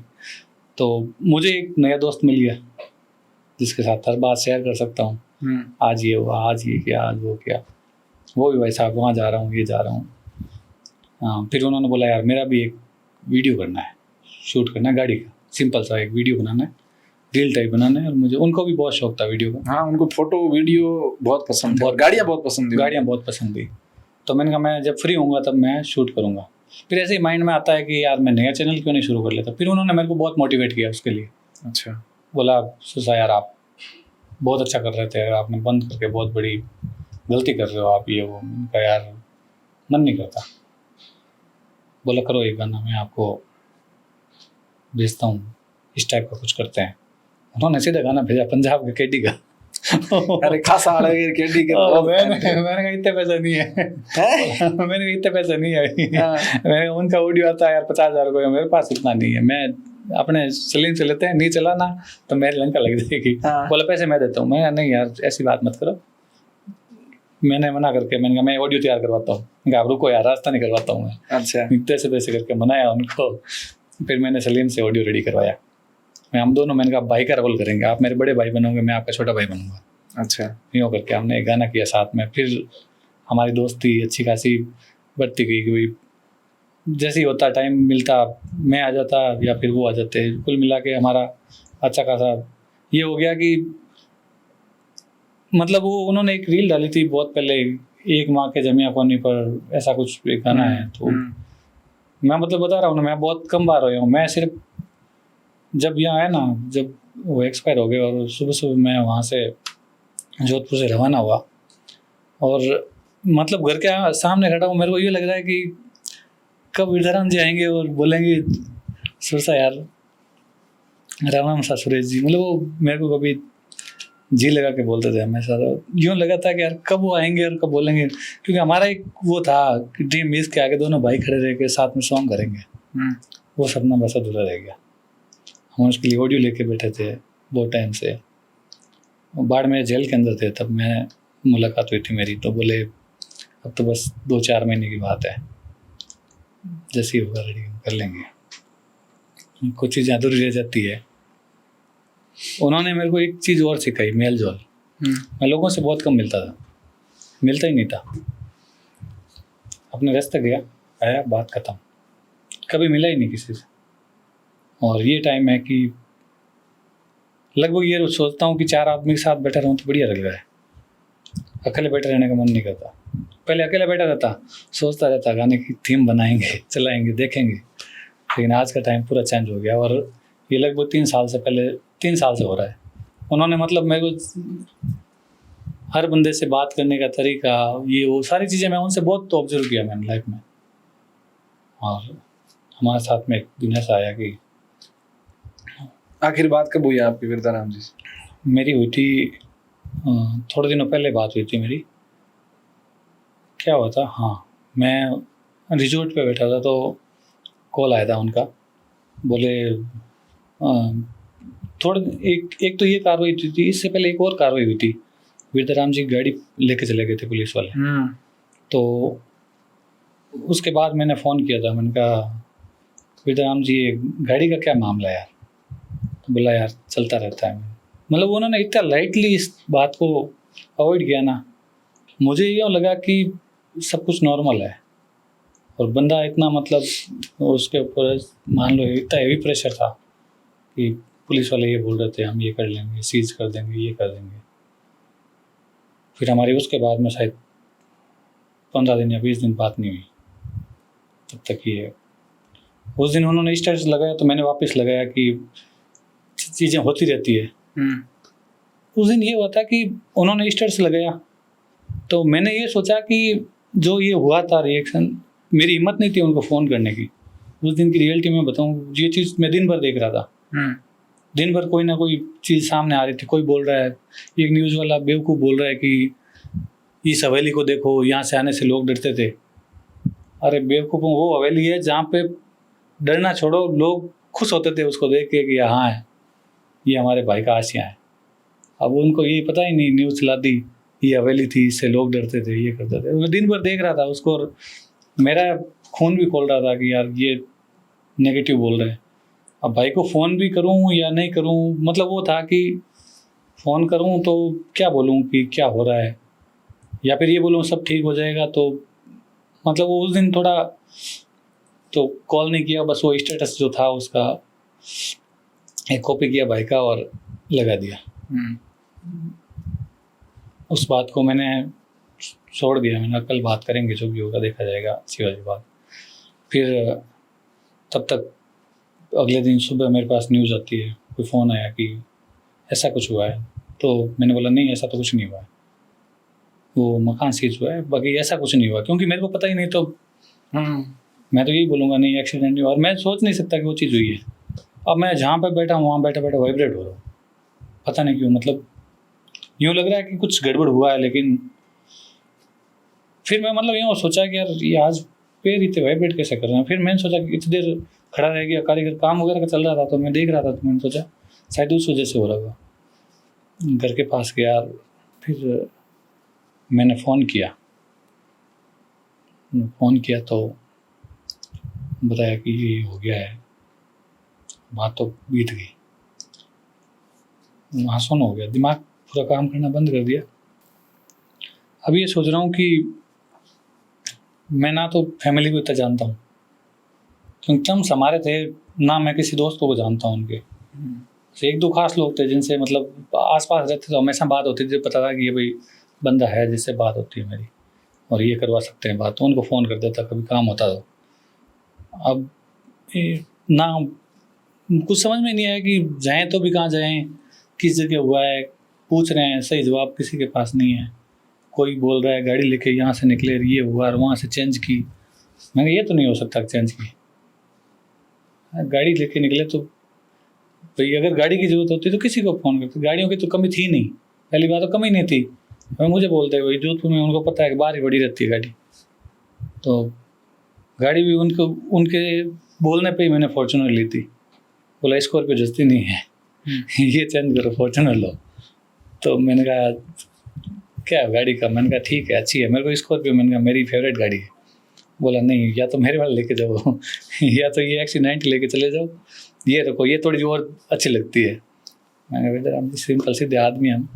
तो मुझे एक नया दोस्त मिल गया जिसके साथ हर बात शेयर कर सकता हूँ। आज ये हुआ, आज ये किया, आज वो किया, वो भी भाई साहब वहाँ जा रहा हूँ, ये जा रहा हूँ। हाँ, फिर उन्होंने बोला यार मेरा भी एक वीडियो करना है, शूट करना है गाड़ी का, सिंपल सा एक वीडियो बनाना है, रील टाइप बनाना है। और मुझे उनको भी बहुत शौक था वीडियो का। हाँ, उनको फोटो वीडियो बहुत पसंद था, गाड़ियाँ बहुत पसंद थी। तो मैंने कहा मैं जब फ्री होऊंगा तब मैं शूट करूँगा। फिर ऐसे ही माइंड में आता है कि यार मैं नया चैनल क्यों नहीं शुरू कर लेता। फिर उन्होंने मेरे को बहुत मोटिवेट किया उसके लिए। अच्छा, बोला सुसा यार आप बहुत अच्छा कर रहे थे, आपने बंद करके बहुत बड़ी गलती कर रहे हो आप, ये वो। मैंने कहा यार मन नहीं करता। बोला करो एक गाना, मैं आपको भेजता हूँ, इस टाइप का कुछ करते हैं। उन्होंने सीधा गाना भेजा पंजाब के केडी का। अरे खासा केडी के। मैंने कहा इतने पैसा नहीं है। मैंने कहा इतने पैसा नहीं है। मैंने उनका ऑडियो आता है यार 50,000 रुपये, मेरे पास इतना नहीं है, मैं अपने सलीम से लेते हैं, नहीं चलाना तो मेरे लंका लग जाएगी। बोला पैसे मैं देता हूँ। मैं नहीं यार ऐसी बात मत करो। मैंने मना करके मैंने कहा मैं ऑडियो तैयार करवाता हूँ। आप रुको यार, रास्ता नहीं करवाता हूँ मैं। अच्छा, पैसे पैसे करके मनाया उनको। फिर मैंने सलीम से ऑडियो रेडी करवाया। हम दोनों, मैंने कहा भाई का रोल करेंगे, आप मेरे बड़े भाई बनोगे, मैं आपका छोटा भाई बनूंगा। अच्छा, यूँ करके हमने एक गाना किया साथ में। फिर हमारी दोस्ती अच्छी खासी बढ़ती गई कि जैसे ही होता टाइम मिलता मैं आ जाता या फिर वो आ जाते। कुल मिला के हमारा अच्छा खासा ये हो गया कि मतलब वो उन्होंने एक रील डाली थी बहुत पहले, एक माँ के जमिया कोनी पर, ऐसा कुछ एक गाना है। तो मैं मतलब बता रहा हूँ ना, मैं बहुत कम बार हुआ हूँ। मैं सिर्फ जब यहाँ आया ना, जब वो एक्सपायर हो गए और सुबह सुबह मैं वहाँ से जोधपुर से रवाना हुआ और मतलब घर के सामने खड़ा हूँ, मेरे को ये लग रहा है कि कब वेदाराम जी आएंगे और बोलेंगे सुरसा यार राम राम सा सुरेश जी। मतलब वो मेरे को कभी जी लगा के बोलते थे हमेशा। तो यूँ लगा था कि यार कब वो आएंगे और कब बोलेंगे, क्योंकि हमारा एक वो था कि ड्रीम इसके आगे दोनों भाई खड़े रह के साथ में सॉन्ग करेंगे। वो सपना बस अधूरा रह गया। हम उसके लिए ऑडियो लेके बैठे थे बहुत टाइम से। बाड़मेर जेल के अंदर थे तब मैं मुलाकात हुई थी मेरी। तो बोले अब तो बस 2-4 महीने की बात है, जैसे ही होगा रेडी कर लेंगे। कुछ चीज़ें अधूरी रह जाती है। उन्होंने मेरे को एक चीज़ और सिखाई, मेल जोल। मैं लोगों से बहुत कम मिलता था, मिलता ही नहीं था। अपने रास्ते गया, आया, बात खत्म, कभी मिला ही नहीं किसी से। और ये टाइम है कि लगभग ये सोचता हूँ कि 4 आदमी के साथ बैठा रहूँ तो बढ़िया लग रहा है। अकेले बैठे रहने का मन नहीं करता। पहले अकेले बैठा रहता, सोचता रहता गाने की थीम बनाएंगे, चलाएंगे, देखेंगे। लेकिन आज का टाइम पूरा चेंज हो गया और ये लगभग 3 साल से हो रहा है। उन्होंने मतलब मेरे को हर बंदे से बात करने का तरीका, ये वो सारी चीज़ें मैं उनसे बहुत ऑब्जर्व किया मैंने लाइफ में। और हमारे साथ में एक दिन ऐसा आया कि आखिर बात कब हुई आपकी वीरताराम जी से? मेरी हुई थी थोड़े दिनों पहले बात हुई थी मेरी। क्या हुआ था, हाँ, मैं रिजॉर्ट पे बैठा था तो कॉल आया था उनका। बोले थोड़े एक तो ये कार्रवाई हुई थी, इससे पहले एक और कार्रवाई हुई थी। वीरताराम जी गाड़ी लेके चले गए थे पुलिस वाले। तो उसके बाद मैंने फ़ोन किया था, मैंने कहा वीरताराम जी गाड़ी का क्या मामला है यार? तो बोला यार चलता रहता है। मतलब उन्होंने इतना लाइटली इस बात को अवॉइड किया ना, मुझे यूँ लगा कि सब कुछ नॉर्मल है। और बंदा इतना मतलब उसके ऊपर मान लो इतना हेवी प्रेशर था कि पुलिस वाले ये बोल रहे थे हम ये कर लेंगे, सीज कर देंगे, ये कर देंगे। फिर हमारी उसके बाद में शायद 15 दिन या 20 दिन बात नहीं हुई। तब तक ये उस दिन उन्होंने स्टेटस लगाया तो मैंने वापस लगाया कि चीज़ें होती रहती है। उस दिन ये हुआ था कि उन्होंने स्टेटस लगाया तो मैंने ये सोचा कि जो ये हुआ था रिएक्शन, मेरी हिम्मत नहीं थी उनको फ़ोन करने की। उस दिन की रियलिटी में बताऊँ, ये चीज़ मैं दिन भर देख रहा था। दिन भर कोई ना कोई चीज़ सामने आ रही थी। कोई बोल रहा है, एक न्यूज़ वाला बेवकूफ़ बोल रहा है कि इस हवेली को देखो, यहाँ से आने से लोग डरते थे। अरे बेवकूफ़, वो हवेली है जहाँ पे डरना छोड़ो, लोग खुश होते थे उसको देख के कि हाँ है, ये हमारे भाई का आशिया है। अब उनको ये पता ही नहीं, न्यूज़ चला दी ये हवेली थी, इससे लोग डरते थे, ये करते थे। मैं दिन भर देख रहा था उसको और मेरा खून भी खोल रहा था कि यार ये नेगेटिव बोल रहे हैं। अब भाई को फ़ोन भी करूं या नहीं करूं, मतलब वो था कि फ़ोन करूं तो क्या बोलूं कि क्या हो रहा है, या फिर ये बोलूं सब ठीक हो जाएगा। तो मतलब वो उस दिन थोड़ा तो कॉल नहीं किया, बस वो स्टेटस जो था उसका एक कॉपी किया भाई का और लगा दिया। उस बात को मैंने छोड़ दिया। मैंने कल बात करेंगे, जो भी होगा देखा जाएगा, अच्छी वाली बात। फिर तब तक अगले दिन सुबह मेरे पास न्यूज़ आती है, कोई फ़ोन आया कि ऐसा कुछ हुआ है। तो मैंने बोला नहीं ऐसा तो कुछ नहीं हुआ है, वो मकान सीज हुआ है, बाकी ऐसा कुछ नहीं हुआ। क्योंकि मेरे को पता ही नहीं, तो मैं तो यही बोलूँगा नहीं एक्सीडेंट नहीं हुआ। और मैं सोच नहीं सकता कि वो चीज़ हुई है। अब मैं जहाँ पर बैठा हूँ वहाँ बैठा बैठा वाइब्रेट हो रहा हूँ, पता नहीं क्यों। मतलब यूँ लग रहा है कि कुछ गड़बड़ हुआ है। लेकिन फिर मैं मतलब यूँ सोचा कि यार ये आज पैर इतने वाइब्रेट कैसे कर रहे हैं। फिर मैंने सोचा कि इतनी देर खड़ा रह गया, कारीगर काम वगैरह का चल रहा था तो मैं देख रहा था, तो मैंने सोचा शायद उस वजह से हो रहा होगा। घर के पास गया, फिर मैंने फ़ोन किया तो बताया कि ये हो गया है। बात तो बीत गई, वहाँ सुन हो गया, दिमाग पूरा काम करना बंद कर दिया। अब ये सोच रहा हूँ कि मैं ना तो फैमिली को इतना जानता हूँ, क्योंकि हम हमारे थे ना, मैं किसी दोस्तों को जानता हूँ उनके। एक दो खास लोग थे जिनसे मतलब आसपास रहते थे, हमेशा बात होती थी, पता था कि ये भाई बंदा है जिससे बात होती है मेरी और ये करवा सकते हैं बात, तो उनको फ़ोन कर देता कभी काम होता तो। अब ना कुछ समझ में नहीं आया कि जाएं तो भी कहाँ जाएं, किस जगह हुआ है, पूछ रहे हैं, सही जवाब किसी के पास नहीं है। कोई बोल रहा है गाड़ी लेके यहाँ से निकले, ये हुआ और वहाँ से चेंज की। मैं ये तो नहीं हो सकता चेंज की, गाड़ी लेके निकले तो भाई अगर गाड़ी की ज़रूरत होती तो किसी को फ़ोन करते। गाड़ियों की तो कमी थी नहीं, पहली बात तो कमी नहीं थी। मुझे बोलते भाई जोधपुर में उनको पता है कि बाहर ही बड़ी रहती है गाड़ी, तो गाड़ी भी उनके बोलने पे ही मैंने फॉर्च्यूनर ली थी। बोला स्कॉर्पियो जस्ती नहीं है ये चेंज करो, फॉर्च्यूनर लो। तो मैंने कहा क्या गाड़ी का, मैंने कहा ठीक है अच्छी है, मेरे को स्कॉर्पियो, मैंने कहा मेरी फेवरेट गाड़ी है। बोला नहीं, या तो मेरे वाले लेके जाओ या तो ये XC90 लेके चले जाओ, ये रखो, ये थोड़ी और अच्छी लगती है। मैंने कहा हम सिंपल सीधे आदमी हम,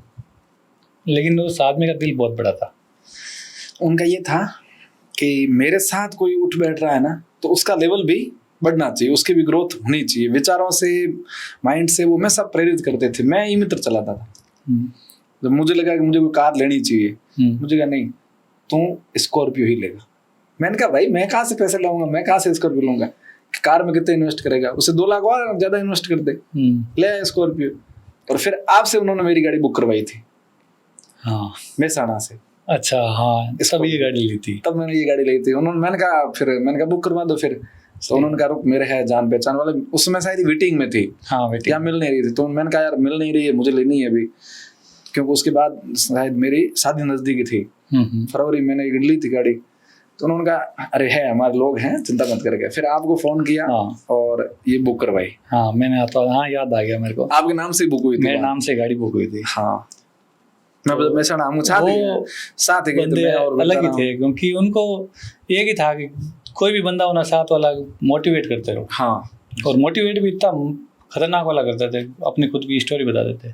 लेकिन उस आदमी का दिल बहुत बड़ा था। उनका ये था कि मेरे साथ कोई उठ बैठ रहा है ना तो उसका लेवल भी बढ़ना चाहिए, उसकी भी ग्रोथ होनी चाहिए। विचारों से, माइंड से वो हमेशा प्रेरित करते थे। मैं ई मित्र चलाता था, जब मुझे लगा कि मुझे कोई कार लेनी चाहिए, मुझे कहा नहीं तू स्कॉर्पियो ही लेगा। मैंने कहा भाई मैं कहाँ से पैसे लाऊंगा, मैं कहाँ से स्कॉर्पियो लूंगा, कार में कितने इन्वेस्ट करेगा, उससे 2 लाख और ज्यादा इन्वेस्ट कर दे, ले आया स्कॉर्पियो। और फिर आपसे उन्होंने मेरी गाड़ी बुक करवाई थी, हाँ मेहसाणा से। अच्छा हाँ, सब ये गाड़ी ली थी, तब मैंने ये गाड़ी ली थी। मैंने कहा बुक करवा दो। फिर तो उन्होंने कहा रुक मेरे है जान पहचान वाले, उसमें शायद वेटिंग में थी हाँ बेटी। या मिल नहीं रही थी, तो मैंने कहा यार मिल नहीं रही है, मुझे लेनी है अभी, क्योंकि उसके बाद शायद मेरी शादी नजदीकी थी, फरवरी में मैंने ली थी गाड़ी। तो उन्होंने कहा अरे है हमारे लोग हैं चिंता मत करके, फिर आपको फोन किया हाँ और ये बुक करवाई। हाँ मैंने आता, हाँ याद आ गया मेरे को, आपके नाम से बुक हुई थी? मेरे नाम से गाड़ी बुक हुई थी। हाँ मैं नाम साथ ही गए थे, बंदे मैं और अलग ही बंदा थे, क्योंकि उनको एक ही था कि कोई भी बंदा होना साथ वाला मोटिवेट करते रहो। हाँ और मोटिवेट भी इतना खतरनाक वाला करते थे, अपनी खुद की स्टोरी बता देते,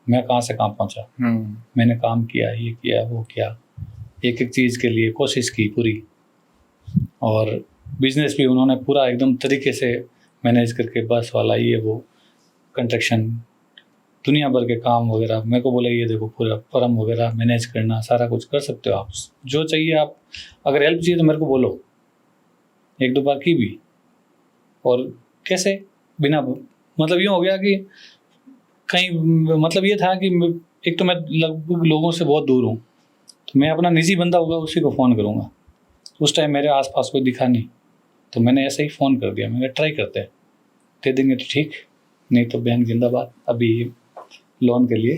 मैं कहाँ से कहाँ पहुँचा, मैंने काम किया, ये किया वो किया, एक एक चीज़ के लिए कोशिश की पूरी, और बिजनेस भी उन्होंने पूरा एकदम तरीके से मैनेज करके, बस वाला ये वो कंस्ट्रक्शन दुनिया भर के काम वगैरह, मेरे को बोले ये देखो पूरा फर्म वगैरह मैनेज करना, सारा कुछ कर सकते हो आप, जो चाहिए आप, अगर हेल्प चाहिए तो मेरे को बोलो, एक दो बार की भी। और कैसे बिना मतलब यूँ हो गया कि कहीं मतलब ये था कि एक तो मैं लगभग लोगों से बहुत दूर हूँ, तो मैं अपना निजी बंदा होगा उसी को फ़ोन करूँगा। उस टाइम मेरे आसपास कोई दिखा नहीं, तो मैंने ऐसे ही फ़ोन कर दिया, मैंने ट्राई करते हैं, दे देंगे तो ठीक, नहीं तो बहन जिंदाबाद, अभी लोन के लिए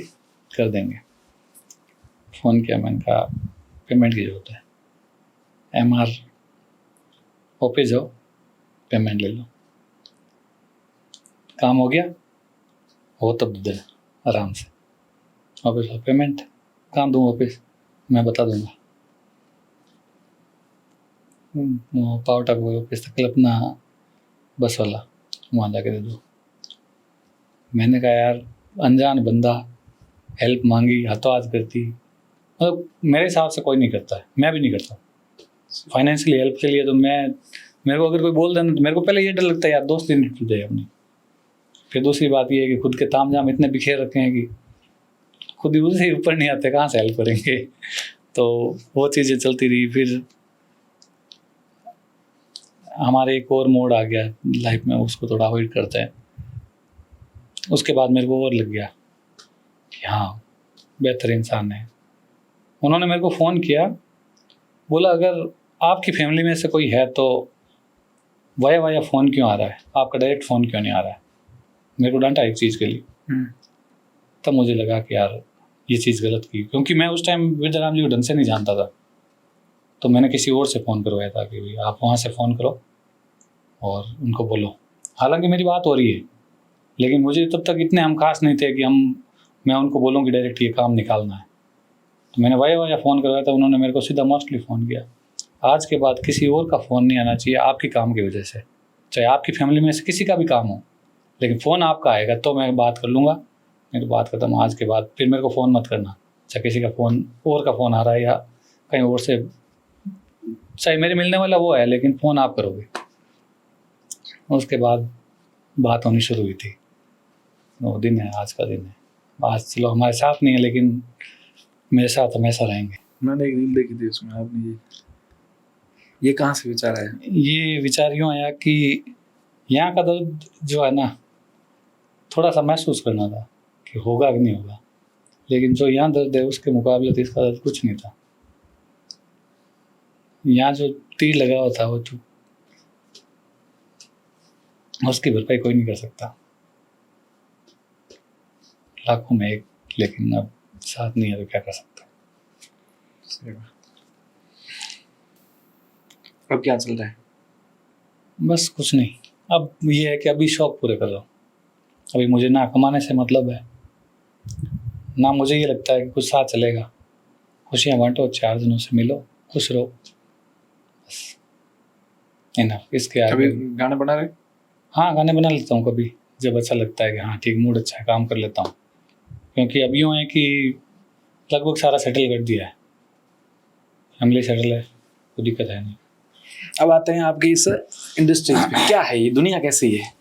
कर देंगे। फ़ोन किया, मैंने कहा पेमेंट की ज़रूरत है, MR ऑफिस जाओ पेमेंट ले लो, काम हो गया हो तब दे देना आराम से, ऑफिस जाओ पेमेंट, कहाँ दूँ ऑफिस, मैं बता दूँगा, पावर टक ऑफिस तक अपना बस वाला, वहाँ जाके दे दो। मैंने कहा यार अनजान बंदा, हेल्प मांगी हाथों हाथ करती, मतलब मेरे हिसाब से कोई नहीं करता है, मैं भी नहीं करता फाइनेंशियली हेल्प के लिए। तो मेरे को अगर कोई बोल देना तो मेरे को पहले ये डर लगता है यार दोस्ती नहीं टूट जाए अपनी। फिर दूसरी बात ये है कि खुद के तामझाम इतने बिखेर रखे हैं कि खुद ही उससे ऊपर नहीं आते, कहाँ से हेल्प करेंगे। तो वो चीज़ें चलती रही। फिर हमारे एक और मोड़ आ गया लाइफ में, उसको थोड़ा अवॉइड करते हैं। उसके बाद मेरे को और लग गया कि हाँ बेहतर इंसान है। उन्होंने मेरे को फ़ोन किया, बोला अगर आपकी फैमिली में से कोई है तो वाया फ़ोन क्यों आ रहा है, आपका डायरेक्ट फ़ोन क्यों नहीं आ रहा है। मेरे को डांटा एक चीज़ के लिए। तब मुझे लगा कि यार ये चीज़ गलत की, क्योंकि मैं उस टाइम विद्याराम जी को ढंग से नहीं जानता था। तो मैंने किसी और से फ़ोन करवाया था कि भाई आप वहाँ से फ़ोन करो और उनको बोलो। हालांकि मेरी बात हो रही है, लेकिन मुझे तब तक इतने हम खास नहीं थे कि मैं उनको बोलूँ कि डायरेक्ट ये काम निकालना है। तो मैंने वाया फ़ोन करवाया था, उन्होंने मेरे को सीधा मोस्टली फ़ोन किया। आज के बाद किसी और का फ़ोन नहीं आना चाहिए आपके काम की वजह से, चाहे आपकी फैमिली में से किसी का भी काम हो, लेकिन फ़ोन आपका आएगा तो मैं बात कर लूँगा, नहीं तो बात खत्म। आज के बाद फिर मेरे को फ़ोन मत करना, चाहे किसी का फ़ोन और का फ़ोन आ रहा है या कहीं और से, चाहे मेरे मिलने वाला वो है, लेकिन फ़ोन आप करोगे। उसके बाद बात होनी शुरू हुई थी। वो दिन है, आज का दिन है। आज चलो हमारे साथ नहीं है, लेकिन मेरे साथ हमेशा रहेंगे। मैंने एक रील देखी थी, उसमें आपने ये कहाँ से विचार आया? ये विचार यूँ आया कि यहाँ का दर्द जो है ना, थोड़ा सा महसूस करना था कि होगा कि नहीं होगा, लेकिन जो यहाँ दर्द है उसके मुकाबले तो इसका दर्द कुछ नहीं था। यहाँ जो तीर लगा हुआ था वो तो उसकी भरपाई कोई नहीं कर सकता, लाखों में एक, लेकिन अब साथ नहीं है तो क्या कर सकता। अब क्या चल रहा है? बस कुछ नहीं, अब ये है कि अभी शौक पूरे कर रहा हूँ। अभी मुझे ना कमाने से मतलब है, ना मुझे ये लगता है कि कुछ साथ चलेगा। खुशियाँ बांटो, 4 जनों से मिलो, खुश रहो, बस इनफ। इसके आगे अभी गाने बना रहे? हाँ, गाने बना लेता हूँ कभी, जब अच्छा लगता है कि हाँ ठीक, मूड अच्छा है, काम कर लेता हूँ। क्योंकि अब यूँ है कि लगभग सारा सेटल कर दिया है, फैमिली सेटल है, कोई दिक्कत है नहीं। अब आते हैं आपकी इस इंडस्ट्री पे, क्या है ये दुनिया कैसी है?